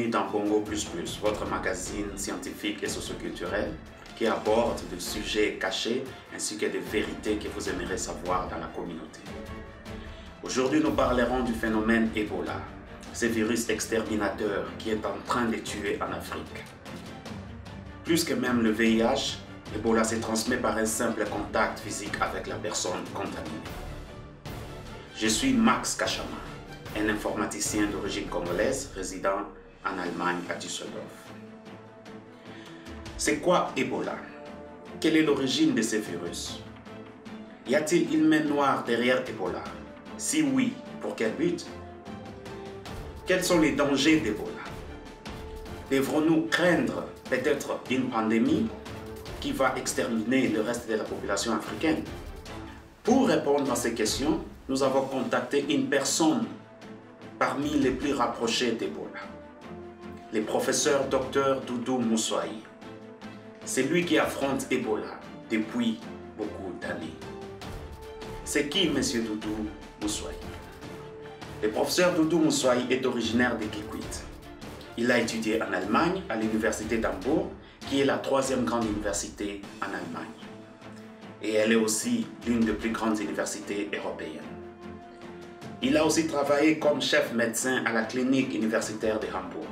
bienvenue dans Congo Plus Plus, votre magazine scientifique et socioculturel qui aborde des sujets cachés ainsi que des vérités que vous aimeriez savoir dans la communauté. Aujourd'hui, nous parlerons du phénomène Ebola, ce virus exterminateur qui est en train de tuer en Afrique. Plus que même le VIH, Ebola se transmet par un simple contact physique avec la personne contaminée. Je suis Max Kachama, un informaticien d'origine congolaise résidant en Allemagne à Düsseldorf. C'est quoi Ebola? Quelle est l'origine de ce virus? Y a-t-il une main noire derrière Ebola? Si oui, pour quel but? Quels sont les dangers d'Ebola? Devrons-nous craindre peut-être une pandémie qui va exterminer le reste de la population africaine? Pour répondre à ces questions, nous avons contacté une personne parmi les plus rapprochés d'Ebola, le professeur Dr Doudou Moussoaï. C'est lui qui affronte Ebola depuis beaucoup d'années. C'est qui, M. Doudou Moussoaï? Le professeur Doudou Moussoaï est originaire de Kikwit. Il a étudié en Allemagne à l'université d'Hambourg, qui est la troisième grande université en Allemagne. Et elle est aussi l'une des plus grandes universités européennes. Il a aussi travaillé comme chef médecin à la clinique universitaire de Hambourg.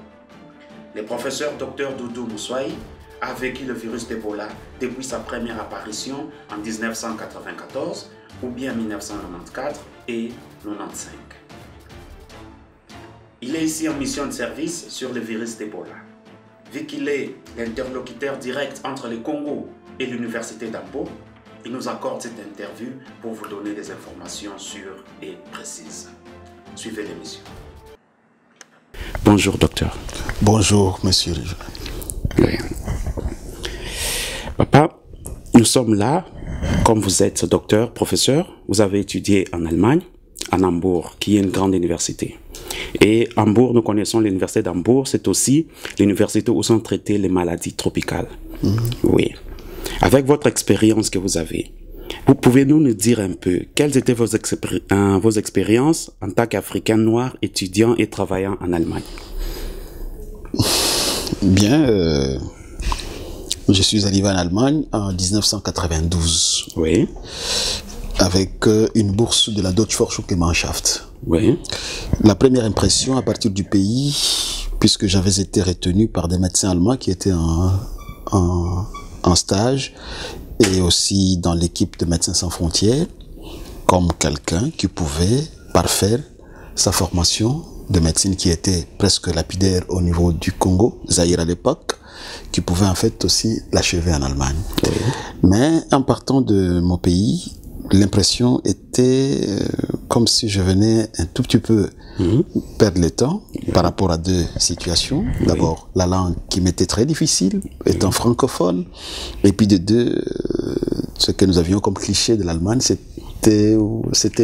Le professeur Dr Doudou Moussoaï a vécu le virus d'Ebola depuis sa première apparition en 1994 ou bien 1994 et 1995. Il est ici en mission de service sur le virus d'Ebola. Vu qu'il est l'interlocuteur direct entre le Congo et l'université d'Hambourg, il nous accorde cette interview pour vous donner des informations sûres et précises. Suivez l'émission. Bonjour, docteur. Bonjour, monsieur. Oui. Papa, nous sommes là, comme vous êtes docteur, professeur, vous avez étudié en Allemagne, à Hambourg, qui est une grande université. Et Hambourg, nous connaissons l'université d'Hambourg, c'est aussi l'université où sont traitées les maladies tropicales. Oui. Avec votre expérience que vous avez, vous pouvez nous dire un peu quelles étaient vos expériences en tant qu'Africain noir, étudiant et travaillant en Allemagne? Bien, je suis arrivé en Allemagne en 1992. Oui. Avec une bourse de la Deutsche Forschungsgemeinschaft. Oui. La première impression à partir du pays, puisque j'avais été retenu par des médecins allemands qui étaient en stage et aussi dans l'équipe de Médecins Sans Frontières, comme quelqu'un qui pouvait parfaire sa formation de médecine qui était presque lapidaire au niveau du Congo, Zaïre à l'époque, qui pouvait en fait aussi l'achever en Allemagne. Oui. Mais en partant de mon pays, l'impression était comme si je venais un tout petit peu perdre le temps par rapport à deux situations. D'abord, la langue qui m'était très difficile, étant francophone. Et puis de deux, ce que nous avions comme cliché de l'Allemagne, c'était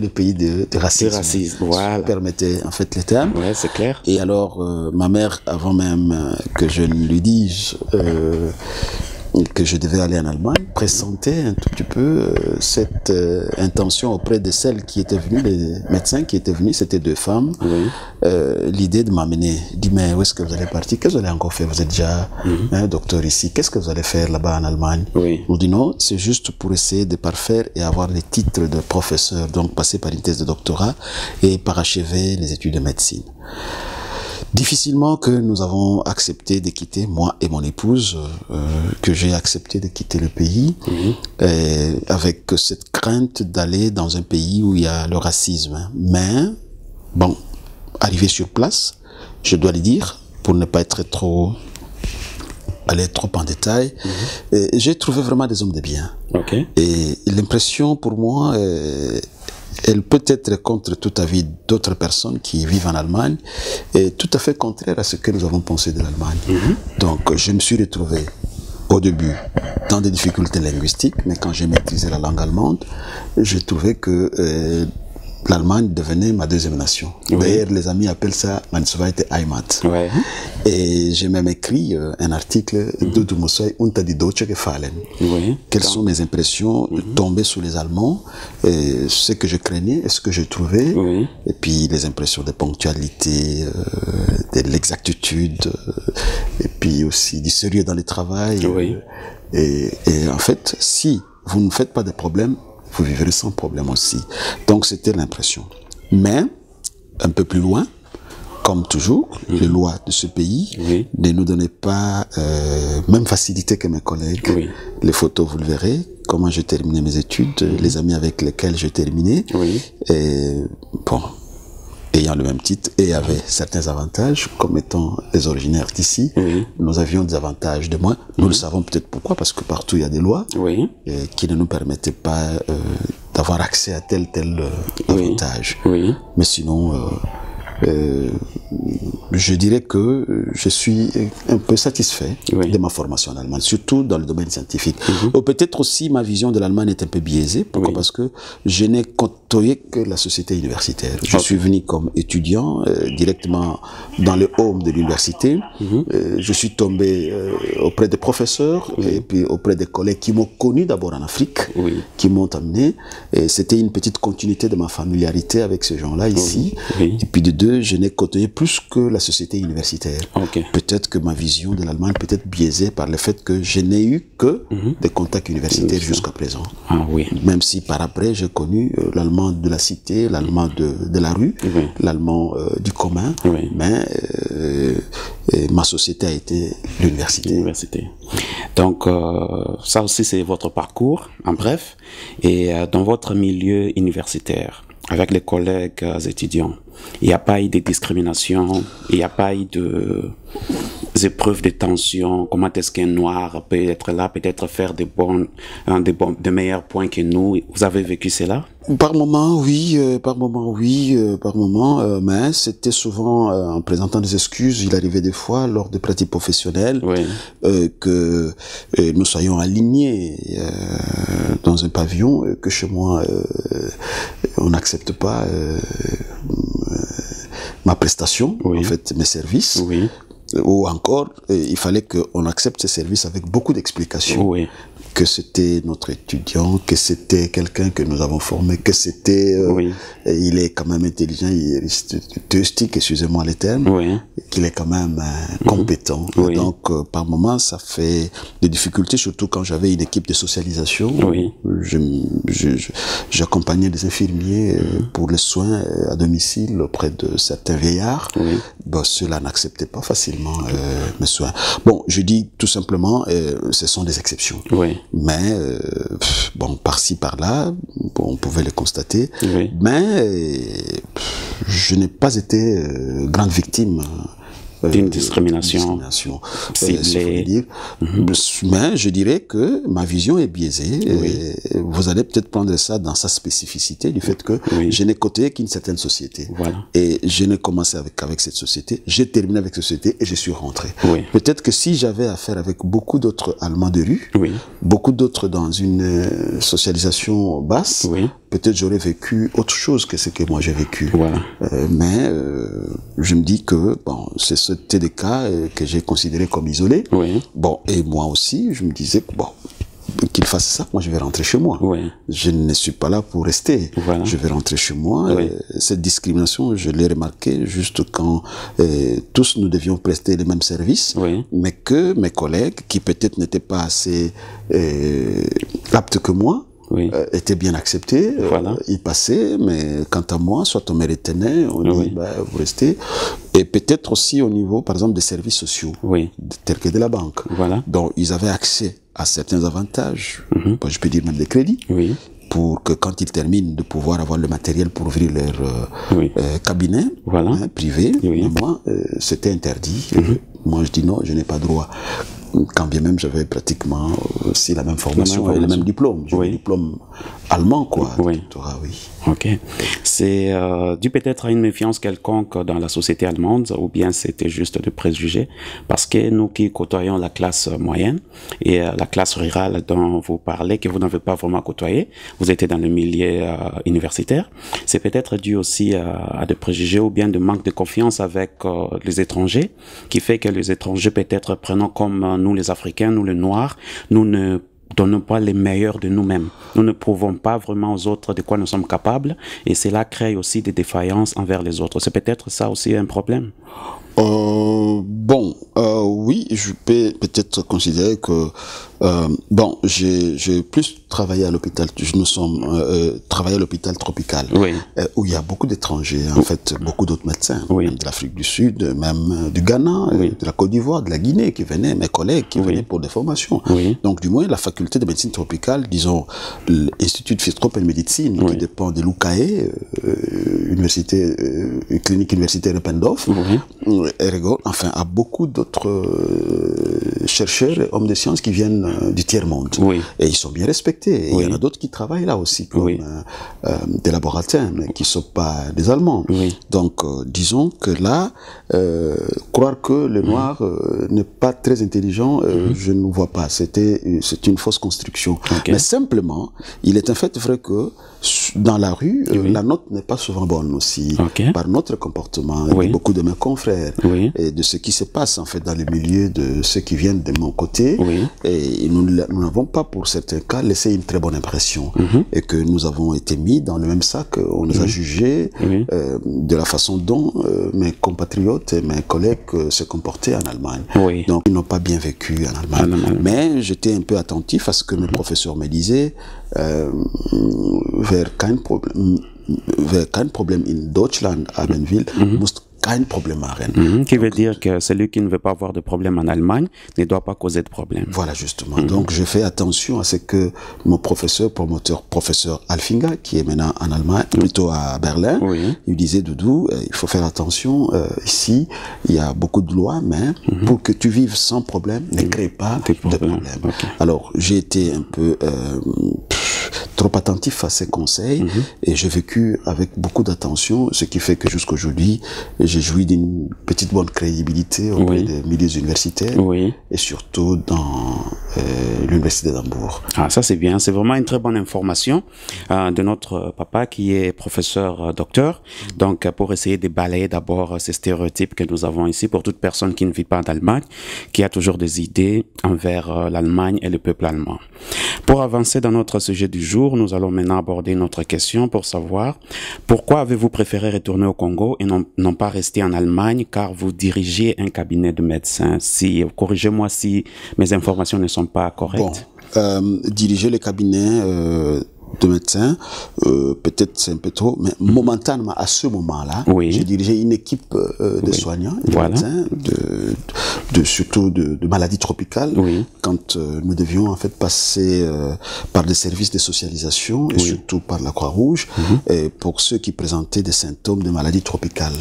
le pays de racisme. Voilà. Ça permettait en fait les termes. Ouais, c'est clair. Et alors, ma mère, avant même que je ne lui dise que je devais aller en Allemagne, pressentait un tout petit peu cette intention auprès de celles qui étaient venues, les médecins qui étaient venus, c'était deux femmes, l'idée de m'amener, dit mais où est-ce que vous allez partir, qu'est-ce que vous allez encore faire, vous êtes déjà docteur ici, qu'est-ce que vous allez faire là-bas en Allemagne? On dit non, c'est juste pour essayer de parfaire et avoir les titres de professeur, donc passer par une thèse de doctorat et parachever les études de médecine. Difficilement que nous avons accepté de quitter, moi et mon épouse, que j'ai accepté de quitter le pays, avec cette crainte d'aller dans un pays où il y a le racisme. Mais, bon, arrivé sur place, je dois le dire, pour ne pas être aller trop en détail, j'ai trouvé vraiment des hommes de bien. Et l'impression pour moi, elle peut être contre tout avis d'autres personnes qui vivent en Allemagne et tout à fait contraire à ce que nous avons pensé de l'Allemagne. Donc, je me suis retrouvé au début dans des difficultés linguistiques, mais quand j'ai maîtrisé la langue allemande, j'ai trouvé que l'Allemagne devenait ma deuxième nation. Oui. D'ailleurs, les amis appellent ça mein zweite Heimat. Ouais. Et j'ai même écrit un article de Du musst unter die Deutsche gefallen. Oui. Quelles sont mes impressions tombées sous les Allemands, ce que je craignais et ce que je trouvais, Oui. et puis les impressions de ponctualité, de l'exactitude, et puis aussi du sérieux dans le travail. Oui. Et en fait, si vous ne faites pas de problème, vous vivrez sans problème aussi. Donc c'était l'impression. Mais, un peu plus loin, comme toujours, les lois de ce pays Oui. ne nous donnaient pas même facilité que mes collègues. Oui. Les photos, vous le verrez, comment j'ai terminé mes études, les amis avec lesquels j'ai terminé. Oui. Et bon, ayant le même titre et avait certains avantages, comme étant les originaires d'ici, Oui. nous avions des avantages de moins. Nous le savons peut-être pourquoi, parce que partout il y a des lois Oui. qui ne nous permettaient pas d'avoir accès à tel avantage. Oui. Mais sinon, je dirais que je suis un peu satisfait Oui. de ma formation en Allemagne, surtout dans le domaine scientifique. Peut-être aussi ma vision de l'Allemagne est un peu biaisée. Pourquoi? Oui. Parce que je n'ai côtoyé que la société universitaire. Je suis venu comme étudiant directement dans le home de l'université. Je suis tombé auprès des professeurs et puis auprès des collègues qui m'ont connu d'abord en Afrique, Oui. qui m'ont amené. C'était une petite continuité de ma familiarité avec ces gens-là ici. Oui. Et puis de deux, je n'ai côtoyé plus que la société universitaire. Ok. Peut-être que ma vision de l'Allemagne peut être biaisée par le fait que je n'ai eu que des contacts universitaires jusqu'à présent. Ah oui. Même si par après, j'ai connu l'allemand de la cité, l'allemand de la rue, Oui. l'allemand du commun, Oui. mais ma société a été l'université. Université. Donc, ça aussi, c'est votre parcours, en bref. Et dans votre milieu universitaire, avec les collègues étudiants, il n'y a pas eu de discrimination, il n'y a pas eu de épreuves de tension. Comment est-ce qu'un noir peut être là, peut-être faire de meilleurs points que nous? Vous avez vécu cela? Par moment, oui, par moment, mais c'était souvent en présentant des excuses. Il arrivait des fois, lors de pratiques professionnelles, Oui. que nous soyons alignés dans un pavillon, que chez moi, on n'accepte pas ma prestation, Oui. en fait, mes services. Oui. Ou encore, il fallait qu'on accepte ces services avec beaucoup d'explications. Oui. Que c'était notre étudiant, que c'était quelqu'un que nous avons formé, que c'était... Oui. Il est quand même intelligent, il est théistique, excusez-moi les termes, Oui. qu'il est quand même compétent. Oui. Donc, par moments, ça fait des difficultés, surtout quand j'avais une équipe de socialisation. Oui. J'accompagnais des infirmiers pour les soins à domicile auprès de certains vieillards. Oui. Bon, ceux-là n'acceptaient pas facilement mes soins. Bon, je dis tout simplement, ce sont des exceptions. Oui. Mais, bon, par-ci, par-là, bon, on pouvait les constater. Oui. Mais, je n'ai pas été grande victime d'une discrimination si vous voulez dire. Mais je dirais que ma vision est biaisée. Oui. Vous allez peut-être prendre ça dans sa spécificité du fait que je n'ai côtoyé qu'une certaine société. Voilà. Et je n'ai commencé avec cette société, j'ai terminé avec cette société et je suis rentré. Oui. Peut-être que si j'avais affaire avec beaucoup d'autres Allemands de rue, Oui. beaucoup d'autres dans une socialisation basse, Oui. peut-être j'aurais vécu autre chose que ce que moi j'ai vécu. Voilà. Mais je me dis que bon, c'était des cas que j'ai considérés comme isolés. Oui. Bon, et moi aussi, je me disais que bon, qu'il fasse ça, moi je vais rentrer chez moi. Oui. Je ne suis pas là pour rester. Voilà. Je vais rentrer chez moi. Oui. Cette discrimination, je l'ai remarquée juste quand tous nous devions prester les mêmes services, Oui. mais que mes collègues, qui peut-être n'étaient pas assez aptes que moi, Oui. était bien accepté, Voilà. il passait, mais quant à moi, soit on me retenait, on dit, bah, vous restez. Et peut-être aussi au niveau, par exemple, des services sociaux, Oui. tels que de la banque. Voilà. Donc, ils avaient accès à certains avantages, je peux dire même des crédits, Oui. pour que quand ils terminent de pouvoir avoir le matériel pour ouvrir leur cabinet Voilà. privé, Oui. mais moi, c'était interdit. Moi, je dis non, je n'ai pas droit. quand bien même j'avais pratiquement aussi la même formation et le même diplôme. J'ai Oui. un diplôme allemand, quoi. Oui. Doctorat, oui. Ok. C'est dû peut-être à une méfiance quelconque dans la société allemande, ou bien c'était juste de préjugés, parce que nous qui côtoyons la classe moyenne et la classe rurale dont vous parlez, que vous n'avez pas vraiment côtoyé, vous étiez dans le milieu universitaire, c'est peut-être dû aussi à des préjugés ou bien de manque de confiance avec les étrangers, qui fait que les étrangers peut-être prenant comme nous les Africains, nous les Noirs, nous ne donnons pas les meilleurs de nous-mêmes. Nous ne prouvons pas vraiment aux autres de quoi nous sommes capables et cela crée aussi des défaillances envers les autres. C'est peut-être ça aussi un problème. Oui, je peux peut-être considérer que j'ai plus travaillé à l'hôpital. Nous sommes travaillé à l'hôpital tropical, Oui. Où il y a beaucoup d'étrangers, en fait, beaucoup d'autres médecins, Oui. même de l'Afrique du Sud, même du Ghana, Oui. de la Côte d'Ivoire, de la Guinée, qui venaient, mes collègues qui Oui. venaient pour des formations. Oui. Donc, du moins, la faculté de médecine tropicale, disons, l'Institut de physiothérapie et de médecine, Oui. qui dépend de l'UKE, université, clinique universitaire de Pendorf, Oui. Ergo, enfin, à beaucoup d'autres chercheurs et hommes de sciences qui viennent du tiers-monde. Oui. Et ils sont bien respectés. Et Oui. il y en a d'autres qui travaillent là aussi, comme Oui. des laboratoires, mais qui ne sont pas des Allemands. Oui. Donc, disons que là, croire que le noir n'est pas très intelligent, je ne vois pas. C'est une fausse construction. Okay. Mais simplement, il est un fait vrai que dans la rue, Oui. la note n'est pas souvent bonne aussi, Okay. par notre comportement, Oui. de beaucoup de mes confrères, Oui. et de ce qui se passe en fait dans le milieu de ceux qui viennent de mon côté. Oui. Et nous n'avons pas, pour certains cas, laissé une très bonne impression, et que nous avons été mis dans le même sac. On nous a jugés Oui. de la façon dont mes compatriotes et mes collègues se comportaient en Allemagne. Oui. Donc, ils n'ont pas bien vécu en Allemagne. Allemagne. Mais j'étais un peu attentif à ce que mes professeurs me disaient. Wer kein Problem in Deutschland haben will, muss kein Problem machen. Qui veut dire que celui qui ne veut pas avoir de problème en Allemagne ne doit pas causer de problème. Voilà, justement. Donc, je fais attention à ce que mon professeur, professeur Alfinga, qui est maintenant en Allemagne, plutôt à Berlin, Oui. il disait, Doudou, il faut faire attention, ici, il y a beaucoup de lois, mais pour que tu vives sans problème, ne crée pas de problème. Okay. Alors, j'ai été un peu trop attentif à ces conseils, et j'ai vécu avec beaucoup d'attention, ce qui fait que jusqu'aujourd'hui, j'ai joui d'une petite bonne crédibilité auprès des milieux universitaires, Oui. et surtout dans l'université d'Hambourg. Ah, ça c'est bien, c'est vraiment une très bonne information de notre papa qui est professeur docteur. Donc pour essayer de balayer d'abord ces stéréotypes que nous avons ici pour toute personne qui ne vit pas en Allemagne, qui a toujours des idées envers l'Allemagne et le peuple allemand. Pour avancer dans notre sujet du jour, nous allons maintenant aborder notre question pour savoir pourquoi avez-vous préféré retourner au Congo et non pas rester en Allemagne, car vous dirigez un cabinet de médecins. Corrigez-moi si mes informations ne sont pas correctes. Bon, diriger le cabinet de médecins, peut-être c'est un peu trop, mais momentanément, à ce moment-là, j'ai dirigé une équipe de soignants, de médecins, surtout de maladies tropicales, quand nous devions en fait passer par des services de socialisation et surtout par la Croix-Rouge, pour ceux qui présentaient des symptômes de maladies tropicales.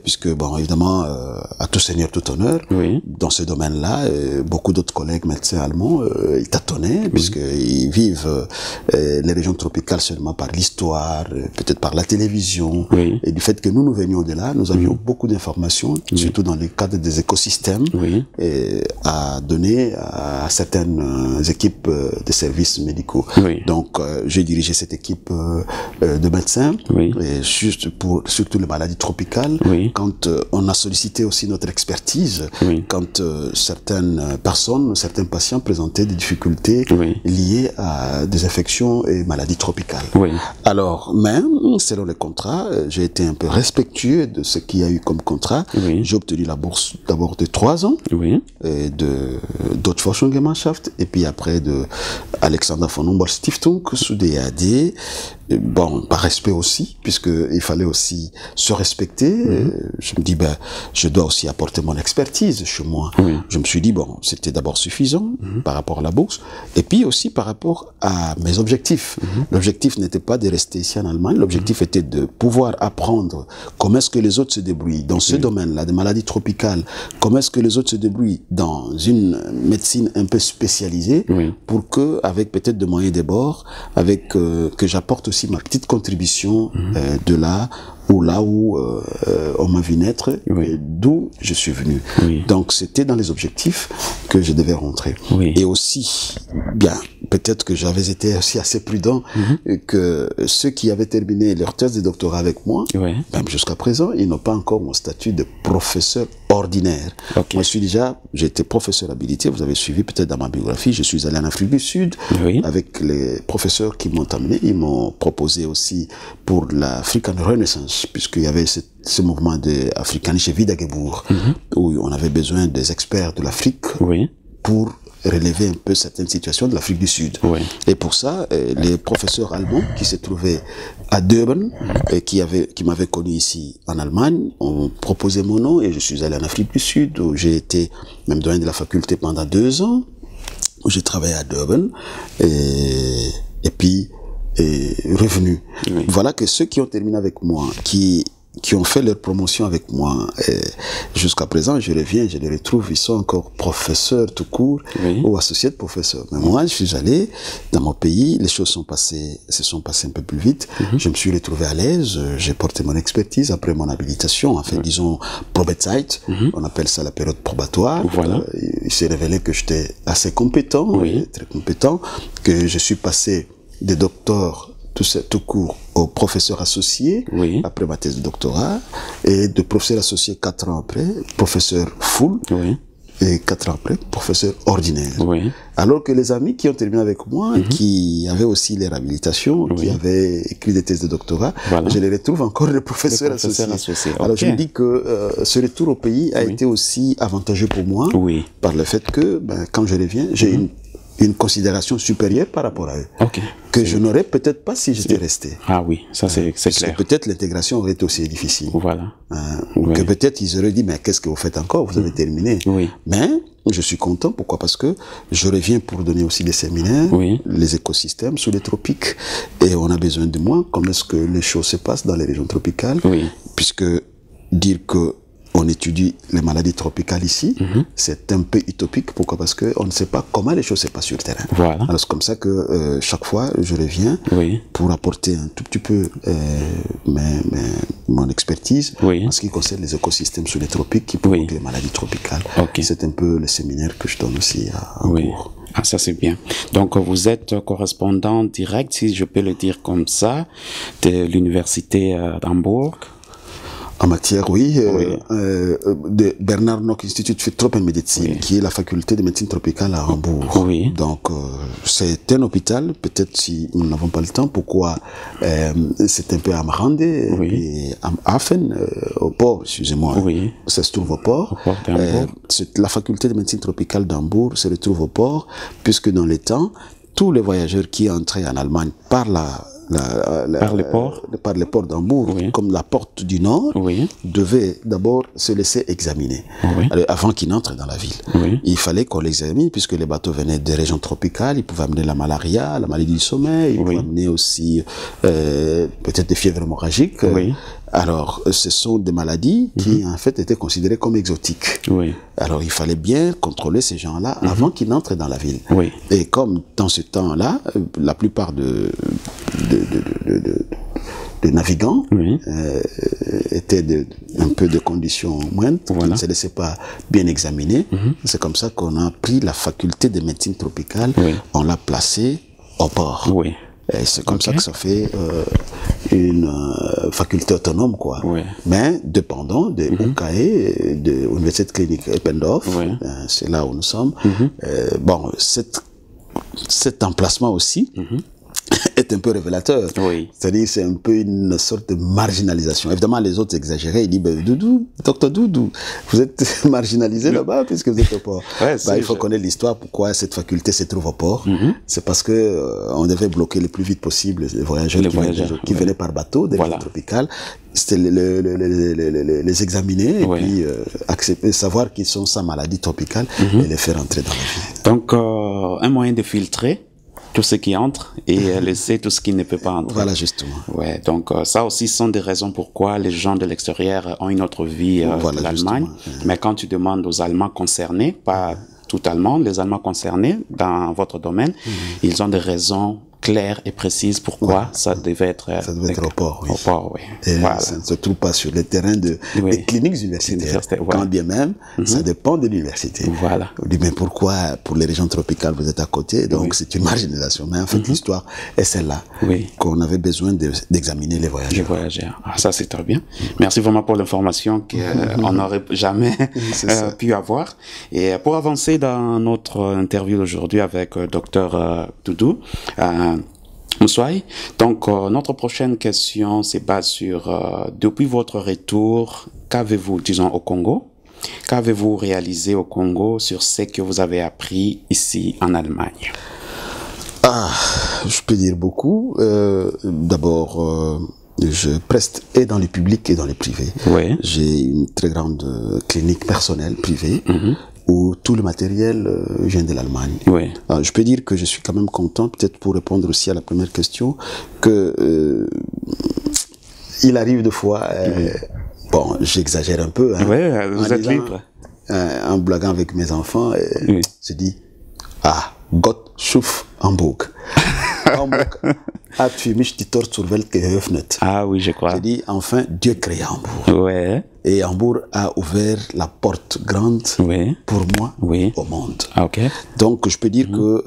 Puisque, bon, évidemment, à tout seigneur, tout honneur, dans ce domaine-là, beaucoup d'autres collègues médecins allemands, ils tâtonnaient, puisqu'ils vivent les régions tropicales seulement par l'histoire, peut-être par la télévision, et du fait que nous venions de là, nous avions beaucoup d'informations, surtout dans le cadre des écosystèmes, à donner à certaines équipes de services médicaux. Donc, j'ai dirigé cette équipe de médecins, et surtout les maladies tropicales, quand on a sollicité aussi notre expertise, quand certaines personnes, certains patients présentaient des difficultés liées à des infections et maladies tropicales. Alors, même selon les contrats, j'ai été un peu respectueux de ce qu'il y a eu comme contrat. J'ai obtenu la bourse d'abord de 3 ans, et de Deutschforschungsgemeinschaft, et puis après de Alexander von Humboldt Stiftung sous DAD, bon, par respect aussi, puisqu'il fallait aussi se respecter. Je me dis, ben, je dois aussi apporter mon expertise chez moi. Je me suis dit, bon, c'était d'abord suffisant par rapport à la bourse, et puis aussi par rapport à mes objectifs. L'objectif n'était pas de rester ici en Allemagne, l'objectif était de pouvoir apprendre comment est-ce que les autres se débrouillent dans ce domaine-là, des maladies tropicales, comment est-ce que les autres se débrouillent dans une médecine un peu spécialisée, pour que, avec peut-être de moyens des bords, avec que j'apporte aussi ma petite contribution de là où on m'a vu naître, et d'où je suis venu. Donc c'était dans les objectifs que je devais rentrer. Et aussi, bien, peut-être que j'avais été aussi assez prudent, que ceux qui avaient terminé leur thèse de doctorat avec moi, même jusqu'à présent, ils n'ont pas encore mon statut de professeur ordinaire. Moi, j'ai été professeur habilité, vous avez suivi peut-être dans ma biographie, je suis allé en Afrique du Sud, avec les professeurs qui m'ont amené, ils m'ont proposé aussi pour l'African Renaissance, puisqu'il y avait ce mouvement d'Afrikanische Wiedergeburt, où on avait besoin des experts de l'Afrique pour relever un peu certaines situations de l'Afrique du Sud. Et pour ça, les professeurs allemands qui se trouvaient à Durban, et qui m'avaient connu ici en Allemagne, ont proposé mon nom, et je suis allé en Afrique du Sud, où j'ai été même doyen de la faculté pendant 2 ans, où j'ai travaillé à Durban, et puis revenu. Voilà que ceux qui ont terminé avec moi, qui ont fait leur promotion avec moi, jusqu'à présent, je reviens, je les retrouve, ils sont encore professeurs tout court, ou associés de professeurs. Mais moi, je suis allé dans mon pays, les choses se sont passées un peu plus vite, je me suis retrouvé à l'aise, j'ai porté mon expertise après mon habilitation, en fait, disons, Probezeit, on appelle ça la période probatoire. Il s'est révélé que j'étais assez compétent, très compétent, que je suis passé des docteurs tout court au professeur associé après ma thèse de doctorat, et de professeur associé 4 ans après, professeur full, et 4 ans après, professeur ordinaire. Alors que les amis qui ont terminé avec moi, qui avaient aussi les réhabilitations, qui avaient écrit des thèses de doctorat, je les retrouve encore les professeurs associés. Alors je me dis que ce retour au pays a été aussi avantageux pour moi, par le fait que, quand je reviens, j'ai une considération supérieure par rapport à eux, que je n'aurais peut-être pas si j'étais resté. Ah oui, ça c'est clair. Peut-être l'intégration aurait été aussi difficile. Que peut-être ils auraient dit, mais qu'est-ce que vous faites encore, vous avez terminé. Mais je suis content, pourquoi? Parce que je reviens pour donner aussi des séminaires, les écosystèmes sous les tropiques, et on a besoin de moi, comment est-ce que les choses se passent dans les régions tropicales, puisque dire que on étudie les maladies tropicales ici, c'est un peu utopique. Pourquoi? Parce qu'on ne sait pas comment les choses se passent sur le terrain. Alors c'est comme ça que chaque fois je reviens pour apporter un tout petit peu mon expertise en ce qui concerne les écosystèmes sous les tropiques qui provoquent les maladies tropicales. C'est un peu le séminaire que je donne aussi en cours. Ah, ça c'est bien. Donc vous êtes correspondant direct, si je peux le dire comme ça, de l'université d'Hambourg. En matière, de Bernard Nock Institute für Tropenmedizin, qui est la faculté de médecine tropicale à Hambourg. Donc, c'est un hôpital, peut-être si nous n'avons pas le temps, pourquoi c'est un peu à Marande et à Affen, au port, excusez-moi. Ça se trouve au port. La faculté de médecine tropicale d'Hambourg se retrouve au port, puisque dans les temps, tous les voyageurs qui entraient en Allemagne par par les ports d'Hambourg, comme la porte du Nord, devaient d'abord se laisser examiner avant qu'ils n'entrent dans la ville. Il fallait qu'on l'examine, puisque les bateaux venaient des régions tropicales, ils pouvaient amener la malaria, la maladie du sommeil, ils pouvaient amener aussi peut-être des fièvres hémorragiques. Alors, ce sont des maladies qui, en fait, étaient considérées comme exotiques. Alors, il fallait bien contrôler ces gens-là avant qu'ils n'entrent dans la ville. Et comme dans ce temps-là, la plupart de navigants étaient un peu de conditions moindres, qui ne se laissaient pas bien examiner. C'est comme ça qu'on a pris la faculté de médecine tropicale, on l'a placée au port. C'est comme ça que ça fait une faculté autonome, quoi. Mais dépendant de UKE, de l'Université clinique Eppendorf, c'est là où nous sommes. Bon, cet emplacement aussi est un peu révélateur. Oui. C'est-à-dire, c'est un peu une sorte de marginalisation. Évidemment, les autres exagéraient. Ils disent, ben, Doudou, docteur Doudou, vous êtes marginalisé là-bas puisque vous êtes au port. Ouais, il faut connaître l'histoire, pourquoi cette faculté se trouve au port. C'est parce que on devait bloquer le plus vite possible les voyageurs qui venaient par bateau des régions tropicales. C'était les examiner et puis accepter, savoir qu'ils sont sans maladie tropicale et les faire entrer dans la vie. Donc, un moyen de filtrer tout ce qui entre et laisser tout ce qui ne peut pas entrer. Voilà, justement. Ouais, donc ça aussi sont des raisons pourquoi les gens de l'extérieur ont une autre vie de l'Allemagne. Mais quand tu demandes aux Allemands concernés, pas tout Allemands, les Allemands concernés dans votre domaine, ils ont des raisons claires et précises pourquoi ça devait être au port, oui. Au port, oui. Et ça ne se trouve pas sur le terrain des cliniques universitaires. Quand bien même, ça dépend de l'université. Voilà. On dit, mais pourquoi pour les régions tropicales vous êtes à côté? Donc c'est une marginalisation. Mais en fait, l'histoire est celle-là qu'on avait besoin d'examiner les voyageurs. Les voyageurs. Ah, ça c'est très bien. Merci vraiment pour l'information qu'on n'aurait jamais pu avoir. Et pour avancer dans notre interview d'aujourd'hui avec Dr Doudou, Moussoaï. Donc, notre prochaine question se base sur, depuis votre retour, qu'avez-vous, disons, au Congo? Qu'avez-vous réalisé au Congo sur ce que vous avez appris ici en Allemagne? Je peux dire beaucoup. D'abord, je preste et dans le public et dans le privé. J'ai une très grande clinique personnelle privée. Où tout le matériel vient de l'Allemagne. Je peux dire que je suis quand même content, peut-être pour répondre aussi à la première question, que il arrive de fois, bon, j'exagère un peu, hein, vous êtes libre. En blaguant avec mes enfants, je dis, Gott schuf Hamburg. Hamburg hat für mich die Tor zur Welt geöffnet. Ah oui, je crois. Je dis, enfin, Dieu créa Hamburg. Et Hambourg a ouvert la porte grande pour moi au monde. Donc, je peux dire que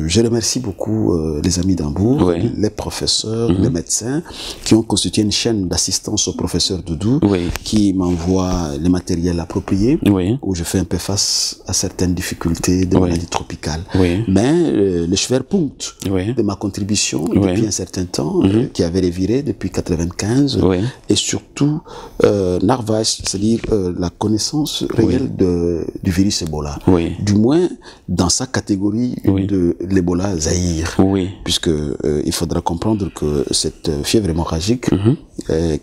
je remercie beaucoup les amis d'Hambourg, les professeurs, les médecins qui ont constitué une chaîne d'assistance au professeur Doudou qui m'envoie les matériels appropriés où je fais un peu face à certaines difficultés de maladies tropicales. Mais le Schwerpunkt de ma contribution depuis un certain temps, qui avait reviré depuis 95, et surtout Narva, c'est-à-dire la connaissance réelle du virus Ebola. Du moins dans sa catégorie de l'Ebola Zaïre. Puisque il faudra comprendre que cette fièvre hémorragique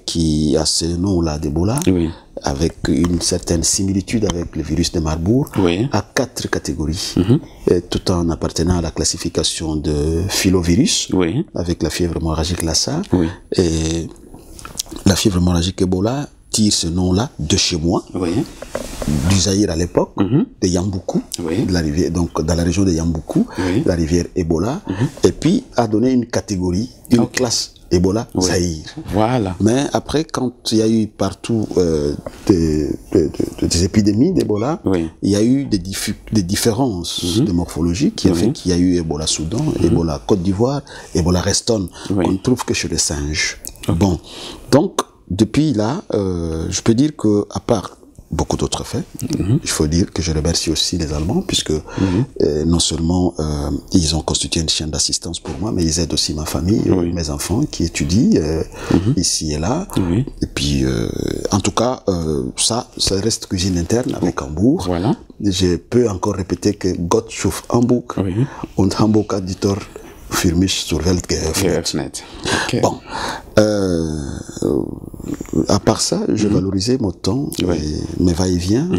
qui a ce nom-là d'Ebola, avec une certaine similitude avec le virus de Marburg, a 4 catégories, tout en appartenant à la classification de filovirus, avec la fièvre hémorragique Lassa, et la fièvre hémorragique Ebola tire ce nom-là de chez moi, du Zaïre à l'époque, de Yamboukou, de la rivière, donc dans la région de Yamboukou, la rivière Ebola, et puis a donné une catégorie, une classe Ebola Zaïre. Mais après, quand il y a eu partout des épidémies d'Ebola, il y a eu des différences de morphologie qui a fait qu'il y a eu Ebola Soudan, Ebola Côte d'Ivoire, Ebola Reston, qu'on ne trouve que chez les singes. Bon, donc depuis là, je peux dire que à part beaucoup d'autres faits, il faut dire que je remercie aussi les Allemands puisque non seulement ils ont constitué une chaîne d'assistance pour moi, mais ils aident aussi ma famille, mes enfants qui étudient ici et là. Et puis, en tout cas, ça reste cuisine interne avec Hambourg. Je peux encore répéter que Gott schuf Hamburg und Hamburg hat die Tor für mich zur Welt geöffnet. Bon, à part ça, je valorisais mon temps, et mes va-et-vient,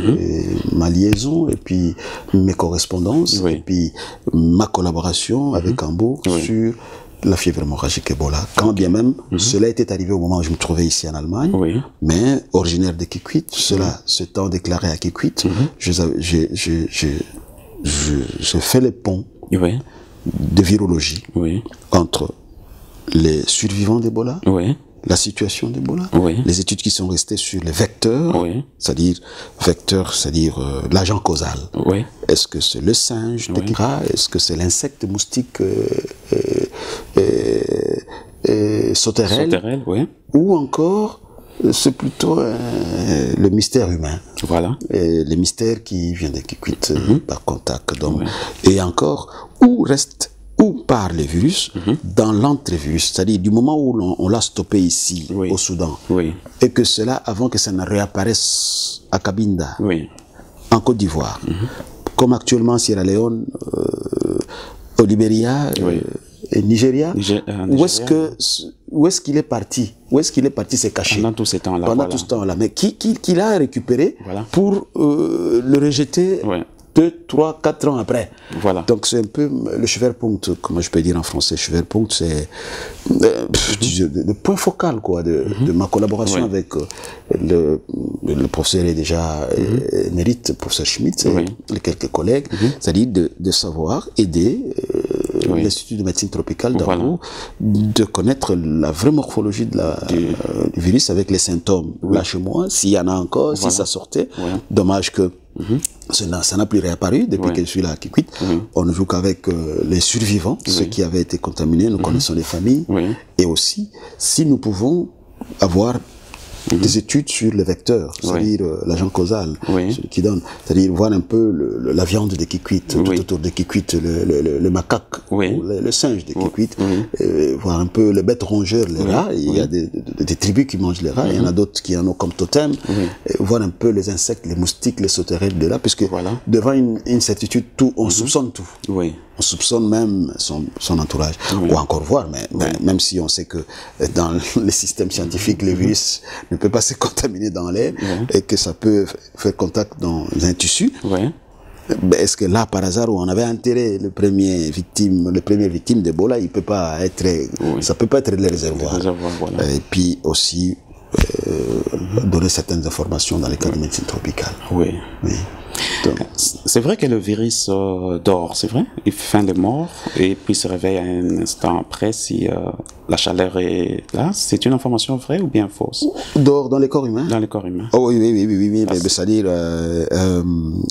ma liaison, et puis mes correspondances, et puis ma collaboration avec Hambourg sur la fièvre hémorragique Ebola. Quand bien même, cela était arrivé au moment où je me trouvais ici en Allemagne, mais originaire de Kikwit, cela s'étant déclaré à Kikwit, je fais le pont de virologie entre les survivants d'Ebola, la situation d'Ebola, les études qui sont restées sur les vecteurs, c'est-à-dire l'agent causal. Est-ce que c'est le singe de Kira? Est-ce que c'est l'insecte moustique sauterelle? Ou encore c'est plutôt le mystère humain. Et le mystère qui vient de Kikwit par contact. Donc, et encore, où reste ou par les virus dans l'entrevirus, c'est-à-dire du moment où on l'a stoppé ici, au Soudan, et que cela, avant que ça ne réapparaisse à Cabinda, en Côte d'Ivoire, comme actuellement Sierra Leone, au Libéria, et Nigeria, où est-ce qu'il est parti? Où est-ce qu'il est parti se cacher? Pendant tout ce temps-là. Pendant tout ce temps-là. Mais qui l'a récupéré pour le rejeter 2, 3, 4 ans après. Donc c'est un peu le Schwerpunkt, comment je peux dire en français, Schwerpunkt, c'est le point focal quoi, de ma collaboration avec le professeur déjà émérite, professeur Schmitt, et les quelques collègues, c'est-à-dire de savoir aider l'Institut de médecine tropicale d'Arbo de connaître la vraie morphologie de du virus avec les symptômes. Là chez moi, s'il y en a encore, si ça sortait, dommage que ça n'a plus réapparu depuis que je suis là à Kikwit. On ne joue qu'avec les survivants, ceux qui avaient été contaminés, nous connaissons les familles. Et aussi, si nous pouvons avoir des études sur le vecteur, c'est-à-dire l'agent causal, celui qui donne, c'est-à-dire voir un peu la viande de Kikwit, tout autour de Kikwit, le macaque, ou le singe de Kikwit, voir un peu les bêtes rongeurs, les rats, il y a des tribus qui mangent les rats, il y en a d'autres qui en ont comme totem, voir un peu les insectes, les moustiques, les sauterelles de là, puisque devant une certitude, tout, on soupçonne tout. On soupçonne même son entourage. Ou encore voir, mais même si on sait que dans les systèmes scientifiques, le virus ne peut pas se contaminer dans l'air et que ça peut faire contact dans un tissu. Est-ce que là, par hasard, où on avait enterré les premières victimes d'Ebola, il peut pas être, ça peut pas être le réservoir. Et puis aussi, donner certaines informations dans les cas de médecine tropicale. C'est vrai que le virus dort, c'est vrai. Il fait des morts et puis se réveille un instant après si la chaleur est là. C'est une information vraie ou bien fausse? Dort dans les corps humains? Dans les corps humains. Oh, oui. C'est-à-dire,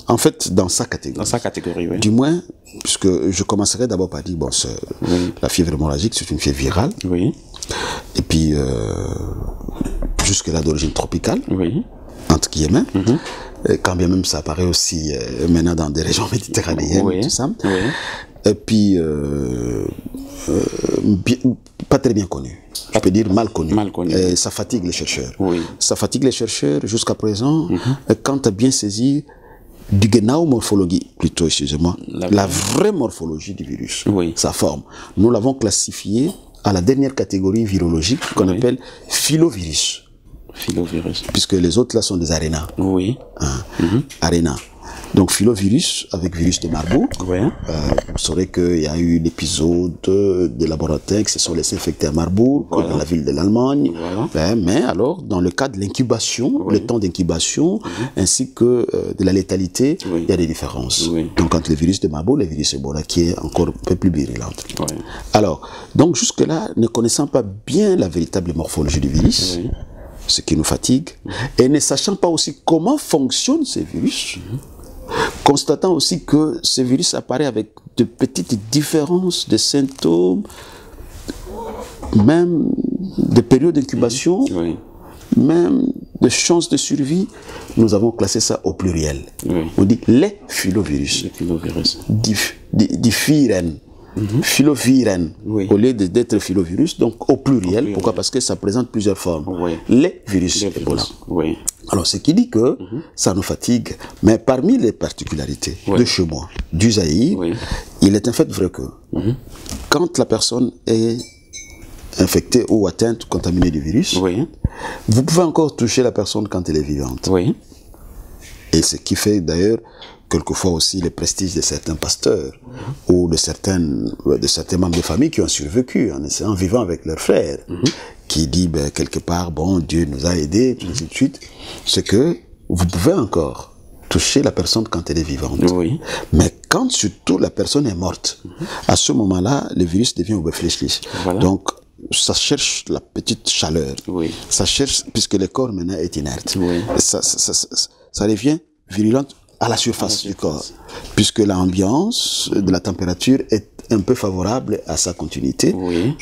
en fait, dans sa catégorie. Dans sa catégorie, oui. Du moins, puisque je commencerai d'abord par dire, bon, la fièvre hémorragique, c'est une fièvre virale. Et puis, jusque-là d'origine tropicale. Entre guillemets. Quand bien même ça apparaît aussi maintenant dans des régions méditerranéennes, tout ça. Et puis, pas très bien connu. Je peux dire mal connu. Et ça fatigue les chercheurs. Ça fatigue les chercheurs jusqu'à présent quand à bien saisir du genau morphologie, plutôt, excusez-moi, la vraie morphologie du virus, sa forme. Nous l'avons classifié à la dernière catégorie virologique qu'on appelle filovirus. Puisque les autres là sont des arénas. Arénas. Donc filovirus avec virus de Marburg. Vous saurez qu'il y a eu l'épisode de laboratoire qui se sont laissés infecter à Marburg, dans la ville de l'Allemagne. Mais alors, dans le cas de l'incubation, le temps d'incubation, ainsi que de la létalité, il y a des différences. Donc entre le virus de Marburg et le virus Ebola, qui est encore un peu plus virulent. Alors, donc jusque-là, ne connaissant pas bien la véritable morphologie du virus, ce qui nous fatigue, et ne sachant pas aussi comment fonctionnent ces virus, constatant aussi que ce virus apparaît avec de petites différences de symptômes, même de périodes d'incubation, même de chances de survie, nous avons classé ça au pluriel. On dit les filovirus. Diffiren. Filoviren, au lieu d'être filovirus, donc au pluriel. Pourquoi? Parce que ça présente plusieurs formes. Les virus Ebola. Alors, ce qui dit que ça nous fatigue, mais parmi les particularités de chez moi, du Zaïre, il est un fait vrai que quand la personne est infectée ou atteinte, contaminée du virus, vous pouvez encore toucher la personne quand elle est vivante. Et ce qui fait d'ailleurs quelquefois aussi le prestige de certains pasteurs ou de certains membres de famille qui ont survécu en vivant avec leurs frères, qui dit quelque part, bon, Dieu nous a aidés, tout de suite, c'est que vous pouvez encore toucher la personne quand elle est vivante. Mais quand surtout la personne est morte, à ce moment-là, le virus devient oberflächlich. Donc, ça cherche la petite chaleur. Ça cherche, puisque le corps maintenant est inerte. Ça devient virulente à la surface du corps, puisque l'ambiance de la température est un peu favorable à sa continuité.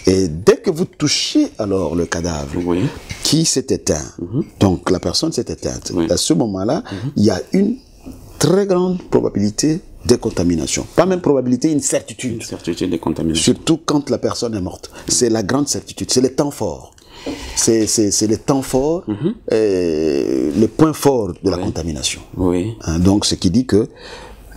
Et dès que vous touchez alors le cadavre qui s'est éteint, donc la personne s'est éteinte, à ce moment-là, il y a une très grande probabilité de contamination. Pas même probabilité, une certitude. Une certitude de contamination. Surtout quand la personne est morte. C'est la grande certitude, c'est le temps fort. C'est le temps fort, le point fort de la contamination. Oui. Hein, donc, ce qui dit que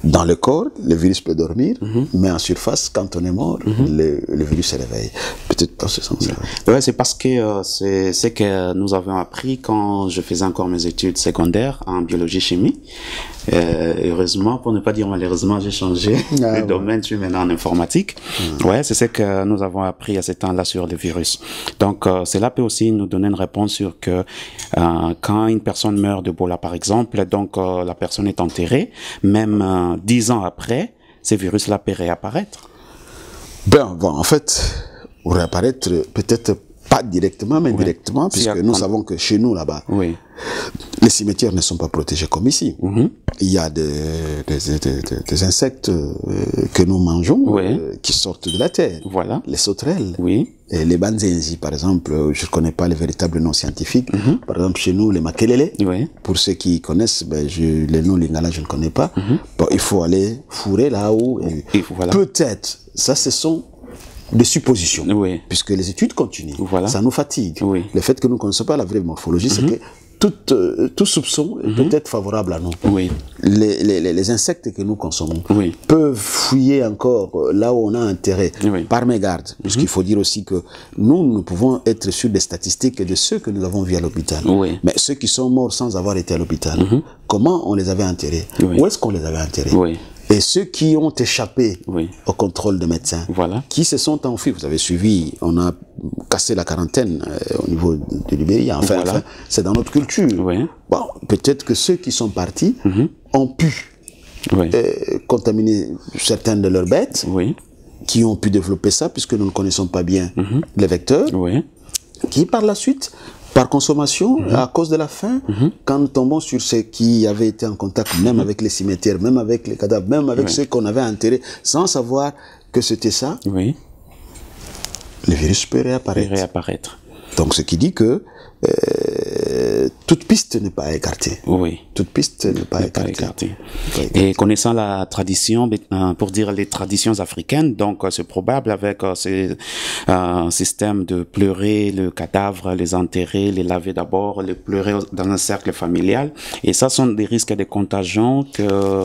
dans le corps, le virus peut dormir, mais en surface, quand on est mort, le virus se réveille. Peut-être dans ce sens-là. Ouais, c'est parce que c'est ce que nous avons appris quand je faisais encore mes études secondaires en biologie-chimie. Heureusement, pour ne pas dire malheureusement, j'ai changé de domaine, je suis maintenant en informatique. Ouais, c'est ce que nous avons appris à ce temps-là sur le virus. Donc, cela peut aussi nous donner une réponse sur que quand une personne meurt d'Ebola, par exemple, donc la personne est enterrée, même 10 ans après, ces virus-là peuvent réapparaître. Bon, en fait, réapparaître peut-être pas directement, mais indirectement, puisque nous savons que chez nous, là-bas, les cimetières ne sont pas protégés comme ici. Il y a des insectes que nous mangeons qui sortent de la terre. Voilà. Les sauterelles. Et les banzenzi, par exemple, je ne connais pas les véritables noms scientifiques. Par exemple, chez nous, les makelele. Pour ceux qui connaissent, les noms lingala, je ne connais pas. Bon, il faut aller fourrer là-haut. Peut-être, ça, ce sont des suppositions, puisque les études continuent, ça nous fatigue. Le fait que nous ne connaissons pas la vraie morphologie, c'est que tout soupçon est peut-être favorable à nous. Les insectes que nous consommons peuvent fouiller encore là où on a intérêt, par mégarde, puisqu'il faut dire aussi que nous pouvons être sûrs des statistiques de ceux que nous avons vus à l'hôpital. Mais ceux qui sont morts sans avoir été à l'hôpital, comment on les avait enterrés? Où est-ce qu'on les avait enterrés? Et ceux qui ont échappé au contrôle des médecins, qui se sont enfuis, vous avez suivi, on a cassé la quarantaine au niveau de Libéria, enfin c'est dans notre culture. Bon, peut-être que ceux qui sont partis ont pu contaminer certaines de leurs bêtes, qui ont pu développer ça, puisque nous ne connaissons pas bien les vecteurs, qui par la suite, par consommation, à cause de la faim, quand nous tombons sur ceux qui avaient été en contact, même avec les cimetières, même avec les cadavres, même avec ceux qu'on avait enterrés, sans savoir que c'était ça, le virus peut réapparaître. Donc, ce qui dit que toute piste n'est pas écartée. Toute piste n'est pas écartée. Et connaissant la tradition, pour dire les traditions africaines, donc c'est probable avec ce système de pleurer le cadavre, les enterrer, les laver d'abord, les pleurer dans un cercle familial. Et ça sont des risques de contagion que...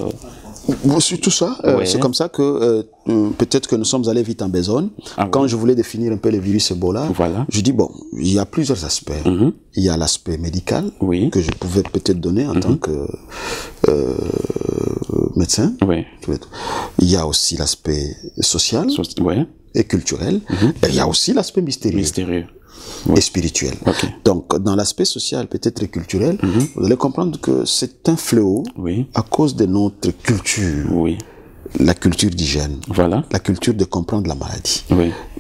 C'est tout ça. C'est comme ça que peut-être que nous sommes allés vite en besogne. Quand je voulais définir un peu le virus Ebola, je dis bon, il y a plusieurs aspects. Il y a l'aspect médical que je pouvais peut-être donner en tant que médecin. Il y a aussi l'aspect social et culturel. Et il y a aussi l'aspect mystérieux. Et spirituel. Donc, dans l'aspect social, peut-être culturel, vous allez comprendre que c'est un fléau à cause de notre culture. La culture d'hygiène. La culture de comprendre la maladie.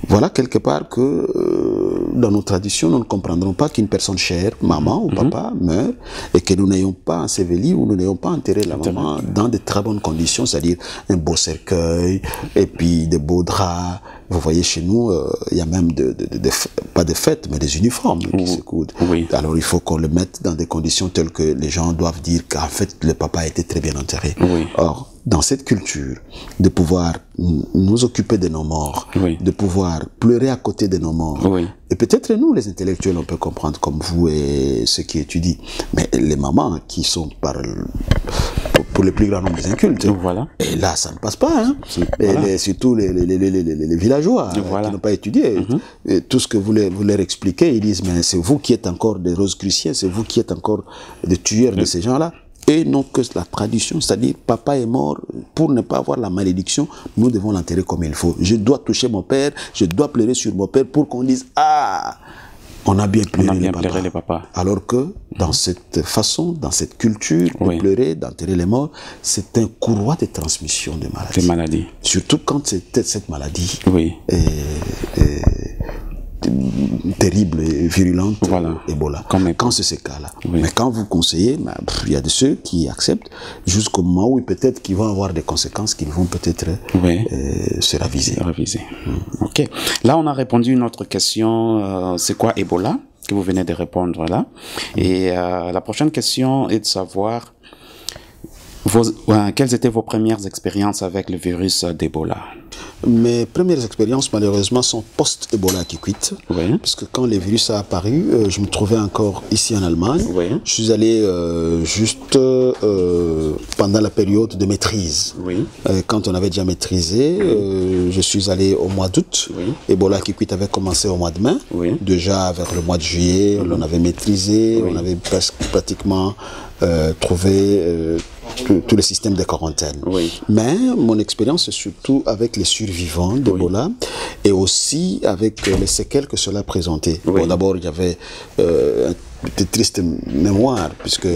Voilà quelque part que dans nos traditions, nous ne comprendrons pas qu'une personne chère, maman ou papa, meurt et que nous n'ayons pas enseveli ou nous n'ayons pas enterré la maman dans de très bonnes conditions, c'est-à-dire un beau cercueil et puis de beaux draps. Vous voyez, chez nous, il y a même pas de fêtes, mais des uniformes qui se coudent. Alors, il faut qu'on le mette dans des conditions telles que les gens doivent dire qu'en fait, le papa a été très bien enterré. Or, dans cette culture, de pouvoir nous occuper de nos morts, de pouvoir pleurer à côté de nos morts, et peut-être nous, les intellectuels, on peut comprendre comme vous et ceux qui étudient, mais les mamans qui sont pour le plus grand nombre des incultes, et là, ça ne passe pas, et surtout les villageois qui n'ont pas étudié, et tout ce que vous leur expliquez, ils disent, mais c'est vous qui êtes encore des Rosicruciens, c'est vous qui êtes encore des tueurs de ces gens-là. Et non que la tradition, c'est-à-dire papa est mort, pour ne pas avoir la malédiction, nous devons l'enterrer comme il faut. Je dois toucher mon père, je dois pleurer sur mon père pour qu'on dise « Ah, on a bien pleuré les papas ». Alors que dans cette façon, dans cette culture de pleurer, d'enterrer les morts, c'est un courroie de transmission de maladies. Surtout quand cette maladie est terrible et virulente, Ebola. Quand c'est ce cas-là. Mais quand vous conseillez, il y a de ceux qui acceptent jusqu'au moment où peut-être qu'ils vont avoir des conséquences qu'ils vont peut-être se raviser. Ok. Là, on a répondu à une autre question. C'est quoi Ebola? Que vous venez de répondre là. Et la prochaine question est de savoir Quelles étaient vos premières expériences avec le virus d'Ebola? Mes premières expériences, malheureusement, sont post-Ebola à Kikwit. Oui. Parce que quand le virus a apparu, je me trouvais encore ici en Allemagne. Oui. Je suis allé juste pendant la période de maîtrise. Oui. Quand on avait déjà maîtrisé, je suis allé au mois d'août. Oui. Ebola à Kikwit avait commencé au mois de mai. Oui. Déjà vers le mois de juillet, on avait maîtrisé, on avait pratiquement trouvé tout le système de quarantaine. Oui. Mais mon expérience est surtout avec les survivants d'Ebola et aussi avec les séquelles que cela présentait. Oui. Bon, d'abord, il y avait une triste mémoire puisque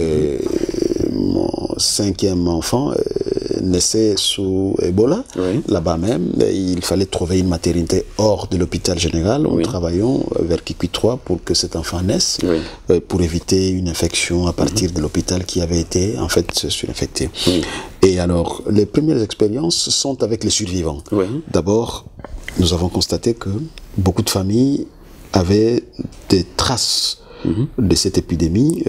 mon 5e enfant naissait sous Ebola. Oui. Là-bas même, il fallait trouver une maternité hors de l'hôpital général. Nous travaillons vers Kikwit 3 pour que cet enfant naisse, pour éviter une infection à partir de l'hôpital qui avait été en fait surinfecté. Oui. Et alors, les premières expériences sont avec les survivants. Oui. D'abord, nous avons constaté que beaucoup de familles avaient des traces de cette épidémie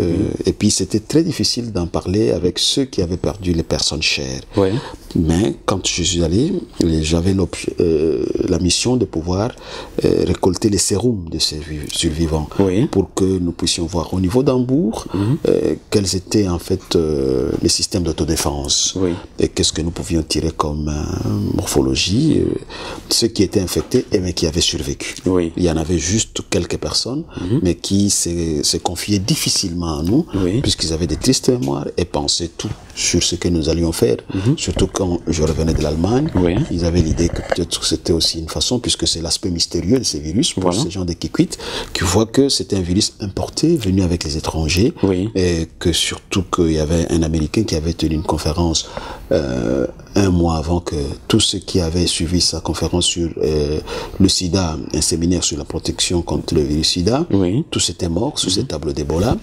et puis c'était très difficile d'en parler avec ceux qui avaient perdu les personnes chères. Oui. Mais quand je suis allé, j'avais la mission de pouvoir récolter les sérums de ces survivants pour que nous puissions voir au niveau d'Hambourg quels étaient en fait les systèmes d'autodéfense et qu'est-ce que nous pouvions tirer comme morphologie, ceux qui étaient infectés et mais qui avaient survécu. Oui. Il y en avait juste quelques personnes mais qui se confiaient difficilement à nous puisqu'ils avaient des tristes mémoires et pensaient tout sur ce que nous allions faire, surtout quand je revenais de l'Allemagne, ils avaient l'idée que peut-être c'était aussi une façon, puisque c'est l'aspect mystérieux de ces virus, pour ces gens de Kikwit, qui voient que c'était un virus importé, venu avec les étrangers, et que surtout qu'il y avait un Américain qui avait tenu une conférence un mois avant que tous ceux qui avaient suivi sa conférence sur le sida, un séminaire sur la protection contre le virus sida, tous étaient morts sous cette table d'Ebola.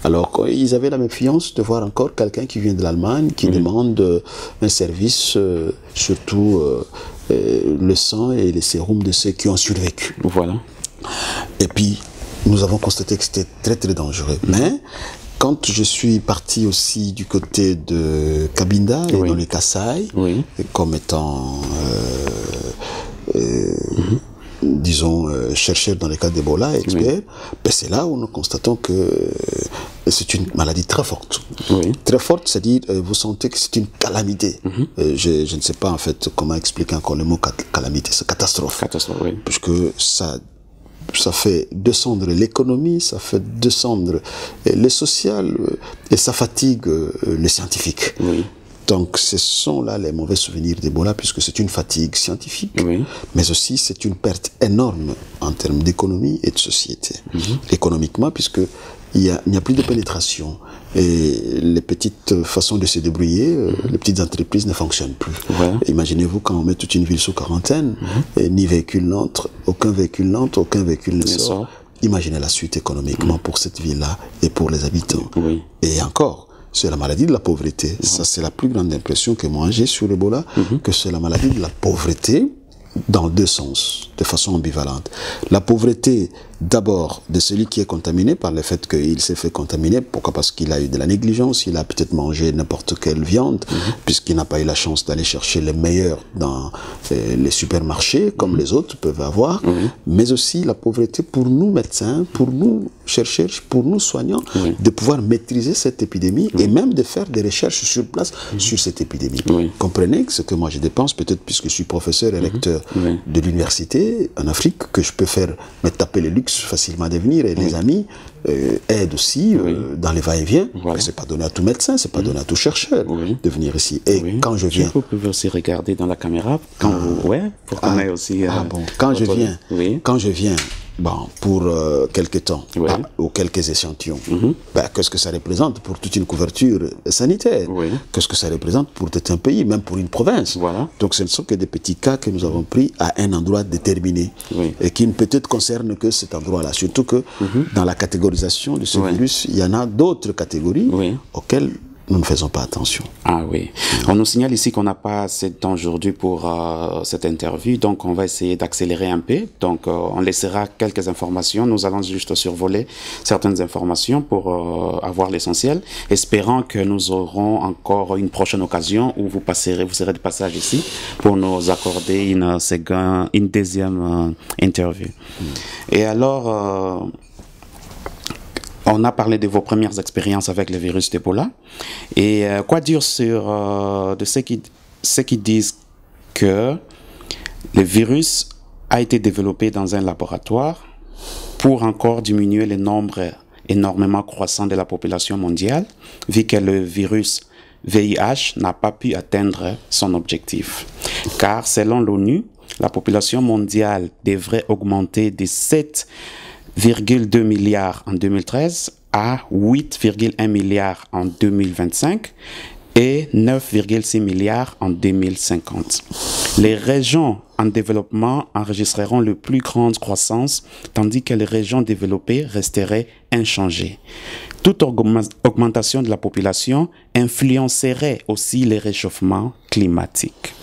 Alors ils avaient la méfiance de voir encore quelqu'un qui vient de l'Allemagne, qui demande un service, surtout le sang et les sérums de ceux qui ont survécu. Voilà. Et puis, nous avons constaté que c'était très très dangereux. Mais quand je suis parti aussi du côté de Cabinda et dans les Kasaï, comme étant disons, chercheurs dans les cas d'Ebola, experts, ben c'est là où nous constatons que c'est une maladie très forte. Très forte, c'est-à-dire, vous sentez que c'est une calamité. Je ne sais pas, en fait, comment expliquer encore le mot calamité, c'est catastrophe. Catastrophe, puisque ça fait descendre l'économie, ça fait descendre le social, et ça fatigue les scientifiques. Donc, ce sont là les mauvais souvenirs d'Ebola, puisque c'est une fatigue scientifique, mais aussi c'est une perte énorme en termes d'économie et de société. Économiquement, puisque il n'y a plus de pénétration et les petites façons de se débrouiller, les petites entreprises ne fonctionnent plus. Imaginez-vous quand on met toute une ville sous quarantaine, et ni véhicule n'entre, aucun véhicule n'entre, aucun véhicule ne sort. Imaginez la suite économiquement pour cette ville-là et pour les habitants. Et encore, c'est la maladie de la pauvreté. Ça, c'est la plus grande impression que moi j'ai sur l'Ebola, que c'est la maladie de la pauvreté dans deux sens, de façon ambivalente. La pauvreté, d'abord, de celui qui est contaminé par le fait qu'il s'est fait contaminer. Pourquoi? Parce qu'il a eu de la négligence, il a peut-être mangé n'importe quelle viande, puisqu'il n'a pas eu la chance d'aller chercher le meilleur dans les supermarchés, comme les autres peuvent avoir. Mais aussi la pauvreté pour nous médecins, pour nous chercheurs, pour nous soignants, de pouvoir maîtriser cette épidémie et même de faire des recherches sur place sur cette épidémie. Comprenez que ce que moi je dépense, peut-être puisque je suis professeur et recteur de l'université en Afrique, que je peux faire me taper le luxe facilement de venir, et les amis aident aussi dans les va-et-vient. Mais c'est pas donné à tout médecin, c'est pas donné à tout chercheur de venir ici. Et quand je viens, vous pouvez aussi regarder dans la caméra quand pour qu'on ait aussi quand je viens bon, pour quelques temps ou quelques échantillons, ben, qu'est-ce que ça représente pour toute une couverture sanitaire? Qu'est-ce que ça représente pour tout un pays, même pour une province? Donc ce ne sont que des petits cas que nous avons pris à un endroit déterminé et qui ne peut-être concerne que cet endroit-là. Surtout que dans la catégorisation de ce virus, il y en a d'autres catégories auxquelles nous ne faisons pas attention. Ah oui. On nous signale ici qu'on n'a pas assez de temps aujourd'hui pour cette interview, donc on va essayer d'accélérer un peu. Donc on laissera quelques informations. Nous allons juste survoler certaines informations pour avoir l'essentiel, espérant que nous aurons encore une prochaine occasion où vous serez de passage ici pour nous accorder une deuxième interview. Et alors... on a parlé de vos premières expériences avec le virus d'Ebola. Et quoi dire sur de ceux qui disent que le virus a été développé dans un laboratoire pour encore diminuer le nombre énormément croissant de la population mondiale, vu que le virus VIH n'a pas pu atteindre son objectif. Car selon l'ONU, la population mondiale devrait augmenter de 7,2 milliards en 2013 à 8,1 milliards en 2025 et 9,6 milliards en 2050. Les régions en développement enregistreront le plus grande croissance, tandis que les régions développées resteraient inchangées. Toute augmentation de la population influencerait aussi les réchauffements climatiques.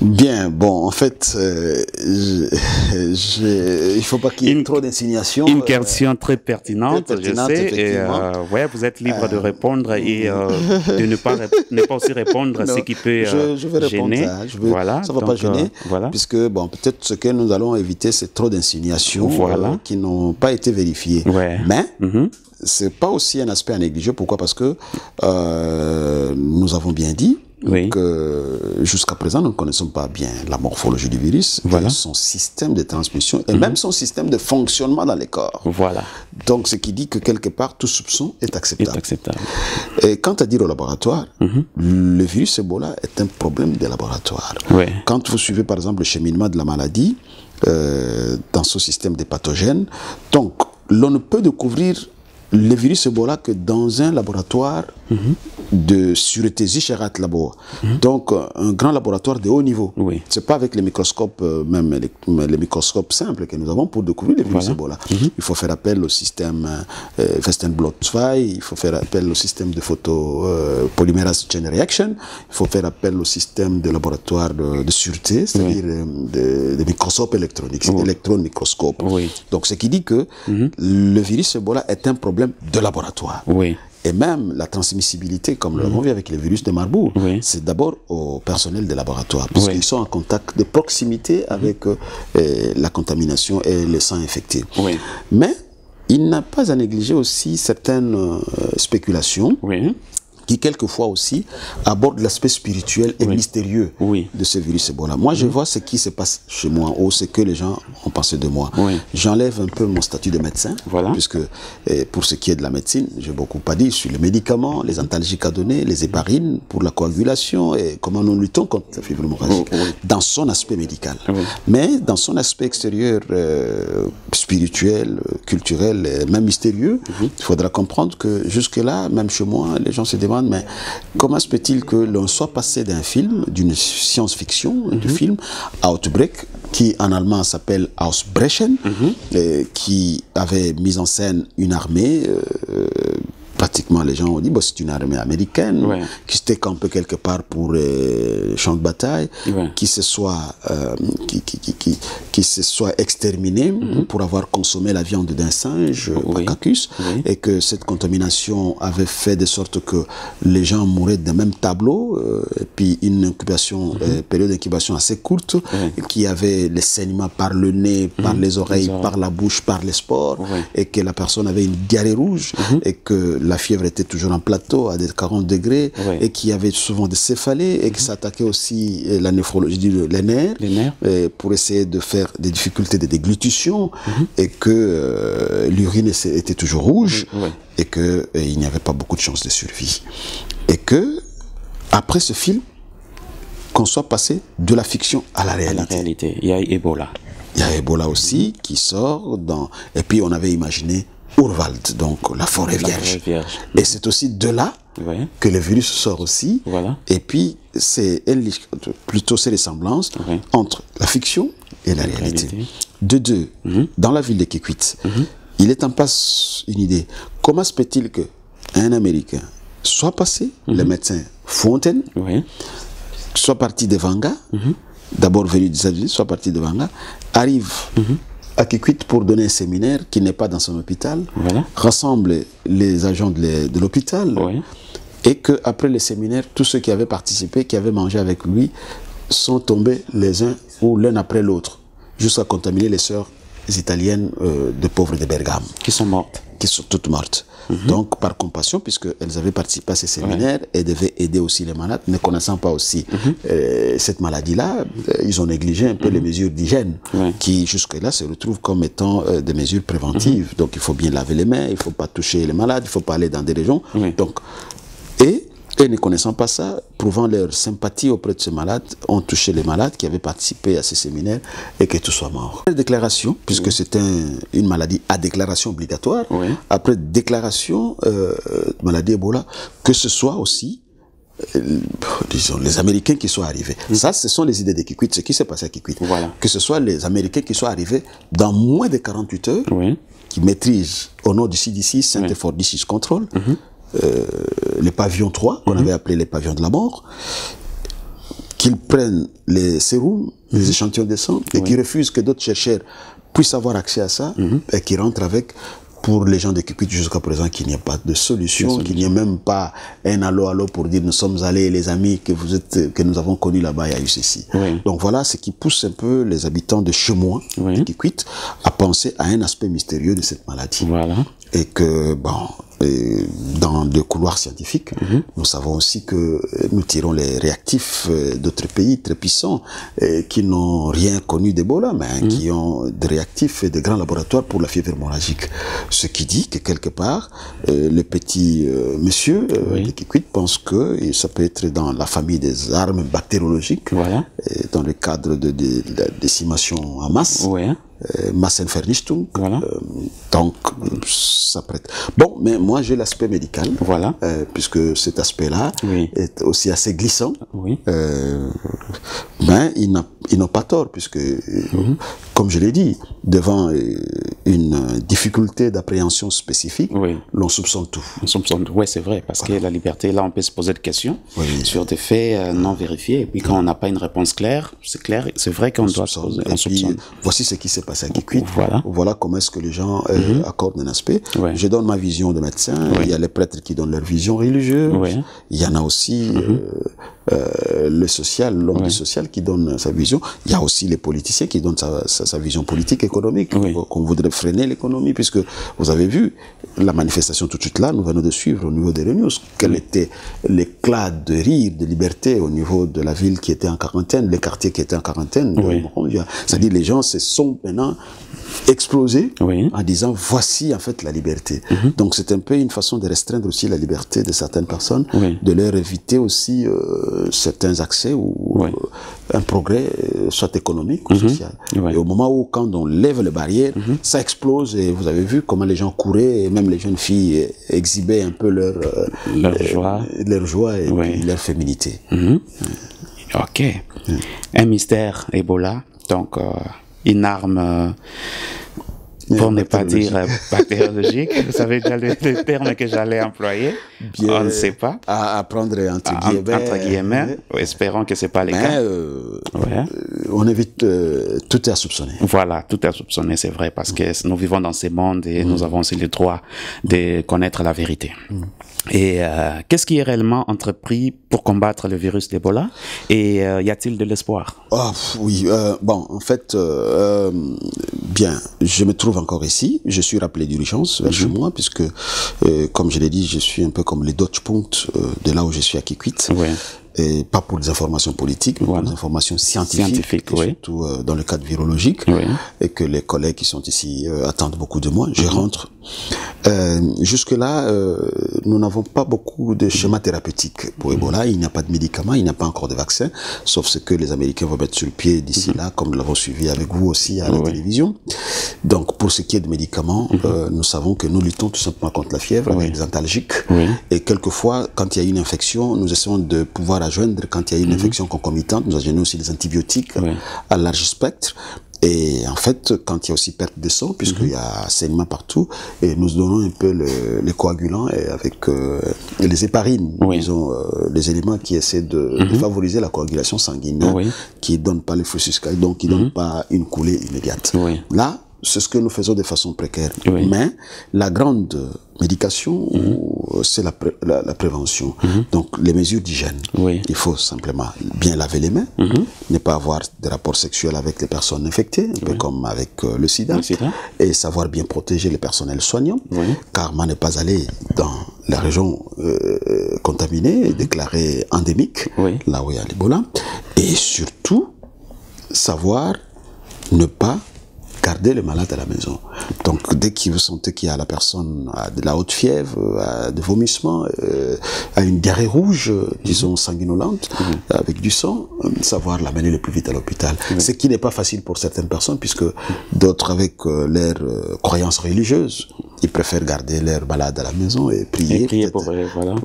Bien, bon, en fait, il ne faut pas qu'il y ait trop d'insinuations. Une question très pertinente, je sais. Et ouais, vous êtes libre de répondre et de ne pas aussi répondre à ce qui peut je vais gêner. Voilà, ça ne va pas gêner, voilà. Puisque, bon, peut-être ce que nous allons éviter, c'est trop d'insinuations qui n'ont pas été vérifiées. Ouais. Mais... c'est pas aussi un aspect à négliger. Pourquoi? Parce que nous avons bien dit que jusqu'à présent, nous ne connaissons pas bien la morphologie du virus, son système de transmission et même son système de fonctionnement dans les corps. Voilà. Donc, ce qui dit que quelque part, tout soupçon est acceptable. Et quant à dire au laboratoire, le virus Ebola est un problème des laboratoires. Quand vous suivez, par exemple, le cheminement de la maladie dans ce système des pathogènes, donc, l'on ne peut découvrir le virus Ebola que dans un laboratoire de sûreté, Zicherat Labo. Donc, un grand laboratoire de haut niveau. C'est pas avec les microscopes, même les microscopes simples que nous avons pour découvrir le virus Ebola. Il faut faire appel au système Western blot 2, il faut faire appel au système de photo-polymérase chain reaction, il faut faire appel au système de laboratoire de sûreté, c'est-à-dire de microscopes électroniques, électron-microscopes. Donc, ce qui dit que le virus Ebola est un problème de laboratoire. Et même la transmissibilité, comme nous l'avons vu avec le virus de Marburg, c'est d'abord au personnel des laboratoires, parce qu'ils sont en contact de proximité avec la contamination et les sangs infectés. Mais il n'a pas à négliger aussi certaines spéculations qui quelquefois aussi aborde l'aspect spirituel et mystérieux de ce virus Ebola. Moi, je vois ce qui se passe chez moi, ou ce que les gens ont pensé de moi. J'enlève un peu mon statut de médecin, puisque pour ce qui est de la médecine, j'ai beaucoup pas dit sur les médicaments, les antalgiques à donner, les héparines pour la coagulation et comment nous luttons contre la fièvre hémorragique, dans son aspect médical. Mais dans son aspect extérieur, spirituel, culturel, et même mystérieux, il faudra comprendre que jusque-là, même chez moi, les gens se demandent mais comment se peut-il que l'on soit passé d'un film, d'une science-fiction, du film Outbreak, qui en allemand s'appelle Ausbrechen, qui avait mis en scène une armée, pratiquement les gens ont dit, bon, c'est une armée américaine, qui s'était campée quelque part pour champ de bataille, qui se soit exterminée pour avoir consommé la viande d'un singe, Bacchus, et que cette contamination avait fait de sorte que les gens mouraient d'un même tableau, et puis une incubation, période d'incubation assez courte, qui avait les saignements par le nez, par les oreilles, par la bouche, par les spores, et que la personne avait une diarrhée rouge, et que la fièvre était toujours en plateau à des 40 degrés, et qu'il y avait souvent des céphalées, et que ça attaquait aussi la néphrologie, les nerfs, pour essayer de faire des difficultés de déglutition, et que l'urine était toujours rouge, et qu'il n'y avait pas beaucoup de chances de survie. Et que, après ce film, qu'on soit passé de la fiction à la réalité. Il y a Ebola. Il y a Ebola aussi qui sort dans... Et puis on avait imaginé Urwald, donc la forêt vierge. Et c'est aussi de là que le virus sort aussi. Et puis c'est plutôt ces ressemblances entre la fiction et la réalité. De deux, dans la ville de Kikwit, il est en place une idée. Comment se peut-il qu'un Américain, soit passés, les médecins Fontaine, soit partis de Vanga, d'abord venus des États-Unis, soit partis de Vanga, arrivent à Kikwit pour donner un séminaire qui n'est pas dans son hôpital, rassemble les agents de l'hôpital, et qu'après le séminaire, tous ceux qui avaient participé, qui avaient mangé avec lui, sont tombés les uns ou l'un après l'autre, jusqu'à contaminer les sœurs italiennes de pauvres de Bergame. Qui sont mortes. Qui sont toutes mortes. Donc, par compassion, puisqu'elles avaient participé à ces séminaires et devaient aider aussi les malades, ne connaissant pas aussi cette maladie-là, ils ont négligé un peu les mesures d'hygiène, qui jusque-là se retrouvent comme étant des mesures préventives. Donc, il faut bien laver les mains, il ne faut pas toucher les malades, il ne faut pas aller dans des régions. Donc, et ne connaissant pas ça, prouvant leur sympathie auprès de ces malades, ont touché les malades qui avaient participé à ces séminaires et que tous soient morts. Après déclaration, puisque c'est une maladie à déclaration obligatoire, après déclaration de maladie Ebola, que ce soit aussi, disons, les Américains qui sont arrivés. Ça, ce sont les idées de Kikwit, ce qui s'est passé à Kikwit. Que ce soit les Américains qui sont arrivés dans moins de 48 heures, qui maîtrisent au nom du CDC, Center for Disease Control, les pavillons 3, qu'on avait appelé les pavillons de la mort, qu'ils prennent les sérums, les échantillons de sang, et qu'ils refusent que d'autres chercheurs puissent avoir accès à ça, et qu'ils rentrent avec, pour les gens de Kikwit jusqu'à présent, qu'il n'y a pas de solution, qu'il n'y ait même pas un allo pour dire nous sommes allés, les amis que nous avons connus là-bas, il y a eu ceci. Donc voilà ce qui pousse un peu les habitants de Chemois, de Kikwit, à penser à un aspect mystérieux de cette maladie. Et que, bon, dans le couloir scientifique, nous savons aussi que nous tirons les réactifs d'autres pays très puissants qui n'ont rien connu d'Ebola, mais qui ont des réactifs et des grands laboratoires pour la fièvre hémorragique. Ce qui dit que quelque part, le petit monsieur de Kikwit pense que ça peut être dans la famille des armes bactériologiques, dans le cadre de la décimation en masse. Massenvernichtung. Donc, ça prête. Bon, mais moi, j'ai l'aspect médical. Puisque cet aspect-là est aussi assez glissant. Mais ils n'ont pas tort, puisque, comme je l'ai dit, devant une difficulté d'appréhension spécifique, l'on soupçonne tout. On soupçonne tout, c'est vrai, parce que la liberté, là, on peut se poser des questions sur des faits non vérifiés. Et puis, quand on n'a pas une réponse claire, c'est vrai qu'on doit se poser. On soupçonne. Voici ce qui s'est passé à Kikwit. Voilà comment est-ce que les gens accordent un aspect. Je donne ma vision de médecin. Il y a les prêtres qui donnent leur vision religieuse. Il y en a aussi le social, l'homme du social qui donne sa vision. Il y a aussi les politiciens qui donnent sa vision politique, économique. Qu'on voudrait freiner l'économie, puisque vous avez vu la manifestation tout de suite là, nous venons de suivre au niveau des Renews, quel était l'éclat de rire, de liberté au niveau de la ville qui était en quarantaine, les quartiers qui étaient en quarantaine. C'est-à-dire les gens se sont maintenant explosés en disant voici en fait la liberté. Donc c'est un peu une façon de restreindre aussi la liberté de certaines personnes, de leur éviter aussi certains accès ou un progrès, soit économique ou social. Et au moment où quand on lève les barrières, ça explose et vous avez vu comment les gens couraient et même les jeunes filles exhibaient un peu leur joie et puis leur féminité. Ok. Un mystère Ebola, donc une arme pour ne pas dire bactériologique. Vous savez déjà le terme que j'allais employer. On ne sait pas. À prendre entre guillemets. Espérons que ce n'est pas le cas. On évite, tout est à soupçonner. Voilà, tout est à soupçonner, c'est vrai, parce que nous vivons dans ce monde et nous avons aussi le droit de connaître la vérité. Et qu'est-ce qui est réellement entrepris pour combattre le virus d'Ebola? Et y a-t-il de l'espoir? Bon, en fait, bien, je me trouve encore ici. Je suis rappelé d'urgence vers chez moi, puisque, comme je l'ai dit, je suis un peu comme les Dutchpunkt de là où je suis à Kikwit. Et pas pour des informations politiques, mais pour des informations scientifiques surtout dans le cadre virologique, et que les collègues qui sont ici attendent beaucoup de moi. Je rentre. Jusque-là, nous n'avons pas beaucoup de schémas thérapeutiques pour Ebola. Il n'y a pas de médicaments, il n'y a pas encore de vaccin, sauf ce que les Américains vont mettre sur le pied d'ici là, comme nous l'avons suivi avec vous aussi à la télévision. Donc, pour ce qui est de médicaments, nous savons que nous luttons tout simplement contre la fièvre avec des antalgiques. Et quelquefois, quand il y a une infection, nous essayons de pouvoir joindre quand il y a une infection concomitante. Nous avons aussi des antibiotiques à large spectre. Et en fait, quand il y a aussi perte de sang, puisqu'il y a saignement partout, et nous donnons un peu les coagulants et avec les héparines, disons, les éléments qui essaient de favoriser la coagulation sanguine, qui ne donnent pas le flux suscal, donc qui ne donnent pas une coulée immédiate. Là, c'est ce que nous faisons de façon précaire. Mais la grande médication, c'est la prévention. Donc, les mesures d'hygiène. Il faut simplement bien laver les mains, ne pas avoir de rapports sexuels avec les personnes infectées, un peu comme avec le sida, et savoir bien protéger les personnels soignants, car ne pas aller dans la région contaminée, déclarée endémique, là où il y a l'Ebola, et surtout, savoir ne pas garder le malade à la maison. Donc, dès que vous sentez qu'il y a la personne a de la haute fièvre, a des vomissements, a une diarrhée rouge, disons sanguinolente, avec du sang, savoir l'amener le plus vite à l'hôpital. Ce qui n'est pas facile pour certaines personnes, puisque d'autres, avec leurs croyances religieuses, ils préfèrent garder leur malade à la maison et prier. Pour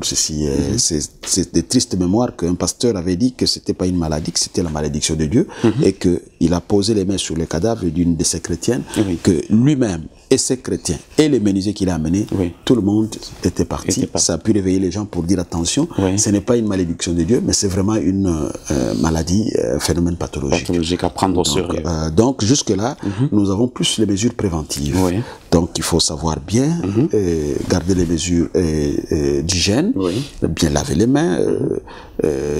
ceci. C'est des tristes mémoires qu'un pasteur avait dit que c'était pas une maladie, que c'était la malédiction de Dieu, et qu'il a posé les mains sur le cadavre d'une de ses chrétiennes, que lui-même et ses chrétiens et les menuisiers qu'il a amenés, tout le monde était parti. Ça a pu réveiller les gens pour dire attention, ce n'est pas une malédiction de Dieu, mais c'est vraiment une maladie, un phénomène pathologique. À prendre au sérieux. Donc jusque-là, nous avons plus les mesures préventives. Donc il faut savoir bien garder les mesures d'hygiène, bien laver les mains,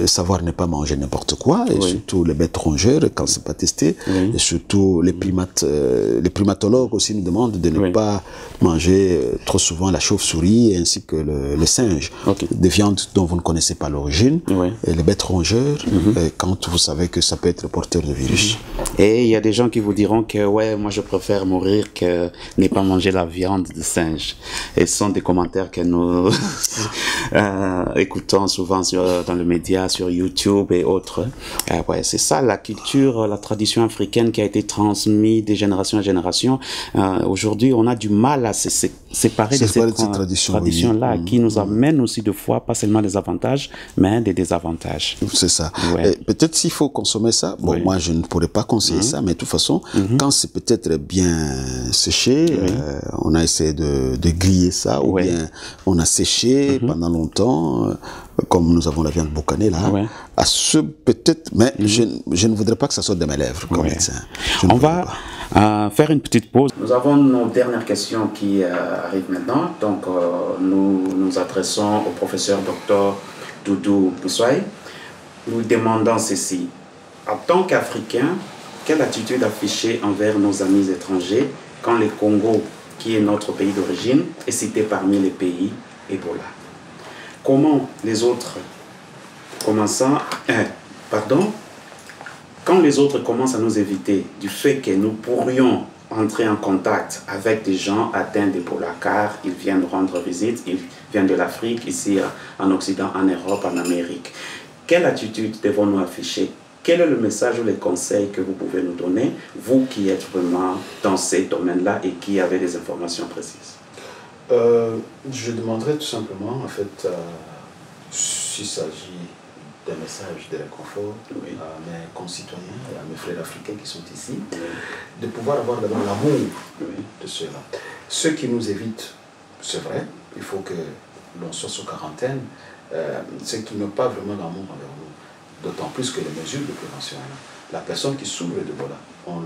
savoir ne pas manger n'importe quoi, et surtout les bêtes rongeurs quand c'est pas testé, et surtout les primates, les primatologues aussi nous demandent de ne pas manger trop souvent la chauve-souris ainsi que le singe, des viandes dont vous ne connaissez pas l'origine, et les bêtes rongeurs, quand vous savez que ça peut être porteur de virus. Et il y a des gens qui vous diront que ouais, moi je préfère mourir que ne pas manger la viande de singe. Et ce sont des commentaires que nous écoutons souvent dans les médias, sur YouTube et autres. C'est ça la culture, la tradition africaine qui a été transmise de génération en génération. Aujourd'hui, on a du mal à se séparer de cette tradition-là, qui nous amène aussi de fois, pas seulement des avantages, mais des désavantages. C'est ça. Peut-être s'il faut consommer ça, bon, moi je ne pourrais pas conseiller ça, mais de toute façon, quand c'est peut-être bien séché, on a essayé de griller ça, ou bien on a séché pendant longtemps, comme nous avons la viande boucanée là, à ce peut-être, mais je ne voudrais pas que ça sorte de mes lèvres comme médecin. On va faire une petite pause. Nous avons nos dernières questions qui arrivent maintenant. Donc, nous nous adressons au professeur Dr Doudou Boussoye. Nous demandons ceci. En tant qu'Africains, quelle attitude afficher envers nos amis étrangers quand le Congo, qui est notre pays d'origine, est cité parmi les pays Ebola? Comment les autres quand les autres commencent à nous éviter du fait que nous pourrions entrer en contact avec des gens atteints d'Ebola, car ils viennent rendre visite, ils viennent de l'Afrique, ici en Occident, en Europe, en Amérique. Quelle attitude devons-nous afficher? Quel est le message ou les conseils que vous pouvez nous donner, vous qui êtes vraiment dans ces domaines-là et qui avez des informations précises? Je demanderais tout simplement, en fait, s'il s'agit d'un message de réconfort à mes concitoyens et à mes frères africains qui sont ici, de pouvoir avoir d'abord l'amour de ceux-là. Ceux qui nous évitent, c'est vrai, il faut que l'on soit sous quarantaine, ceux qui n'ont pas vraiment l'amour envers nous, d'autant plus que les mesures de prévention, la personne qui souffre d'Ebola, on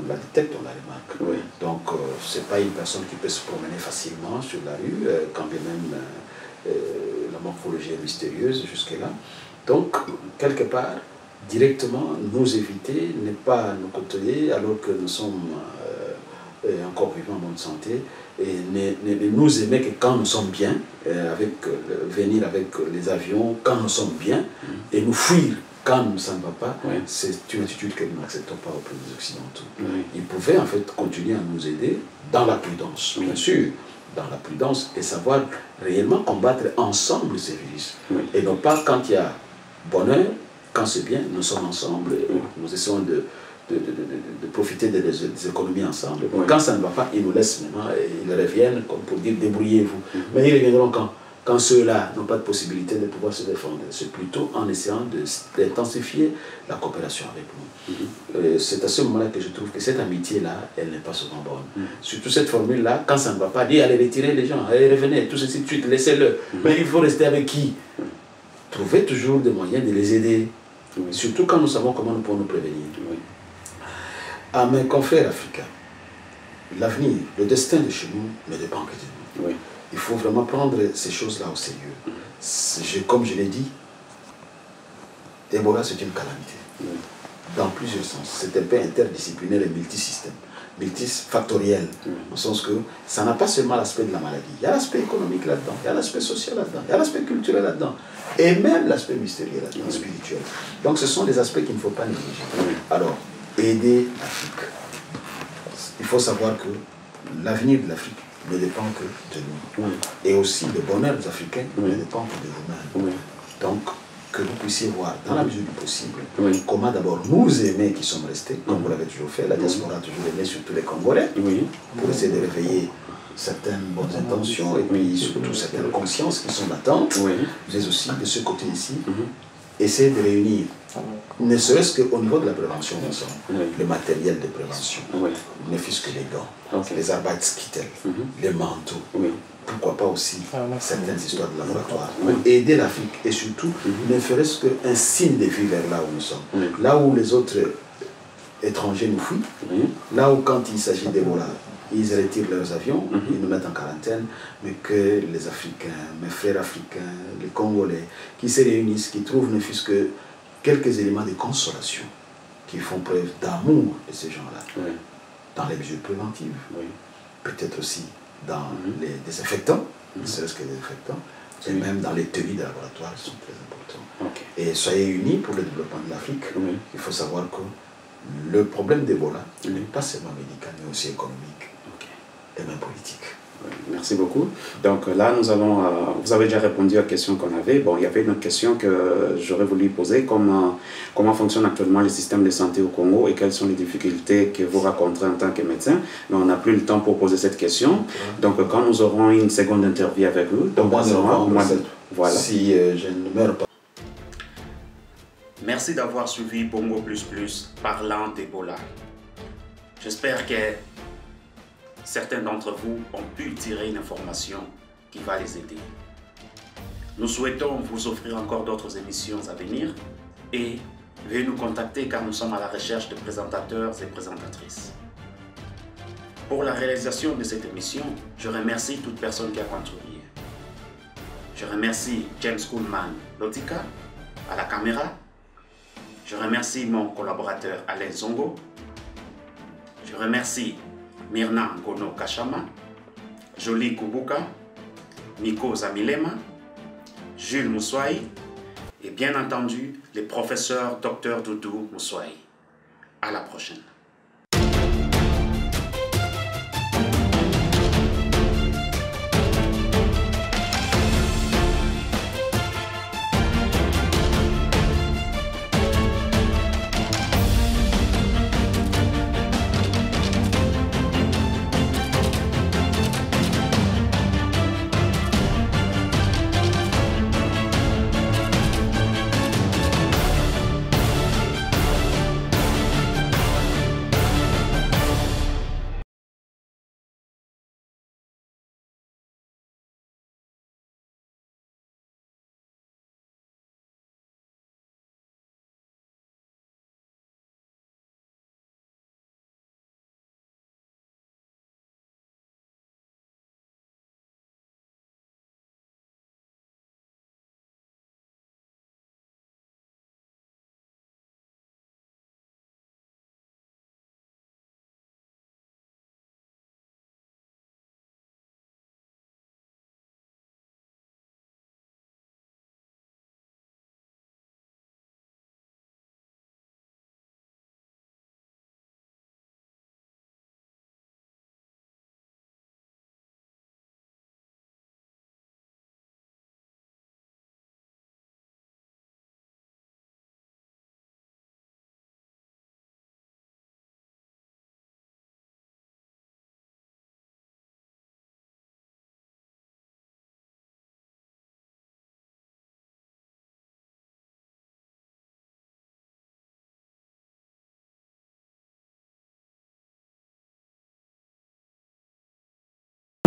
la détecte, on la remarque. Donc, ce n'est pas une personne qui peut se promener facilement sur la rue, quand bien même la morphologie est mystérieuse jusque-là. Donc, quelque part, directement, nous éviter, ne pas nous côtoyer alors que nous sommes encore vivants en bonne santé, et ne nous aimer que quand nous sommes bien, venir avec les avions quand nous sommes bien, et nous fuir quand ça ne va pas, c'est une attitude que nous n'acceptons pas auprès des Occidentaux. Ils pouvaient en fait continuer à nous aider dans la prudence, bien sûr, dans la prudence, et savoir réellement combattre ensemble ces virus. Et non pas quand il y a bonheur, quand c'est bien, nous sommes ensemble, et nous essayons de profiter des économies ensemble. Quand ça ne va pas, ils nous laissent maintenant, et ils reviennent comme pour dire débrouillez-vous. Mais ils reviendront quand ceux-là n'ont pas de possibilité de pouvoir se défendre. C'est plutôt en essayant d'intensifier la coopération avec nous. C'est à ce moment-là que je trouve que cette amitié-là, elle n'est pas souvent bonne. Surtout cette formule-là, quand ça ne va pas, dire allez retirer les gens, allez revenez, tout ceci de suite, laissez-le. Mais il faut rester avec qui? Trouver toujours des moyens de les aider. Surtout quand nous savons comment nous pouvons nous prévenir. À mes confrères africains, l'avenir, le destin de chez nous ne dépend que de nous. Il faut vraiment prendre ces choses-là au sérieux. Comme je l'ai dit, Ebola, c'est une calamité. Dans plusieurs sens. C'est un peu interdisciplinaire et multisystème, multifactoriel, au sens que ça n'a pas seulement l'aspect de la maladie. Il y a l'aspect économique là-dedans, il y a l'aspect social là-dedans, il y a l'aspect culturel là-dedans, et même l'aspect mystérieux là-dedans, spirituel. Donc ce sont des aspects qu'il ne faut pas négliger. Alors, aider l'Afrique. Il faut savoir que l'avenir de l'Afrique ne dépend que de nous. Et aussi le bonheur des Africains ne dépend que de vous-mêmes. Donc, que vous puissiez voir, dans la mesure du possible, comment d'abord nous aimer qui sommes restés, comme vous l'avez toujours fait, la diaspora a toujours aimé surtout les Congolais, pour essayer de réveiller certaines bonnes intentions et puis surtout certaines consciences qui sont latentes, mais aussi de ce côté ici, essayer de réunir, ne serait-ce qu'au niveau de la prévention ensemble, le matériel de prévention, ne fût-ce que les gants, les Arbeitskittel, les manteaux, pourquoi pas aussi certaines histoires de laboratoire, aider l'Afrique et surtout ne ferait-ce qu'un signe de vie vers là où nous sommes, là où les autres étrangers nous fuient, là où quand il s'agit d'Ebola, ils retirent leurs avions, ils nous mettent en quarantaine, mais que les Africains, mes frères africains, les Congolais, qui se réunissent, qui trouvent ne fût-ce que quelques éléments de consolation, qui font preuve d'amour de ces gens-là, dans les mesures préventives, peut-être aussi dans les désinfectants, ne serait-ce que les désinfectants, et même dans les tenues de laboratoire, qui sont très importants. Et soyez unis pour le développement de l'Afrique. Il faut savoir que le problème d'Ebola n'est pas seulement médical, mais aussi économique et même politique. Merci beaucoup. Donc là, nous allons, vous avez déjà répondu à la question qu'on avait. Bon, il y avait une autre question que j'aurais voulu poser. Comment fonctionne actuellement le système de santé au Congo et quelles sont les difficultés que vous rencontrez en tant que médecin? Mais on n'a plus le temps pour poser cette question. Donc quand nous aurons une seconde interview avec vous, donc voilà. Si je ne meurs pas. Merci d'avoir suivi Bongo Plus Plus parlant d'Ebola. J'espère que certains d'entre vous ont pu tirer une information qui va les aider. Nous souhaitons vous offrir encore d'autres émissions à venir et veuillez nous contacter car nous sommes à la recherche de présentateurs et présentatrices. Pour la réalisation de cette émission, je remercie toute personne qui a contribué. Je remercie James Kuhlman Lotika à la caméra. Je remercie mon collaborateur Alain Zongo. Je remercie Myrna Ngono Kachama, Jolie Kubuka, Nico Zamilema, Jules Moussoaï et bien entendu le professeur Dr Doudou Moussoaï. À la prochaine.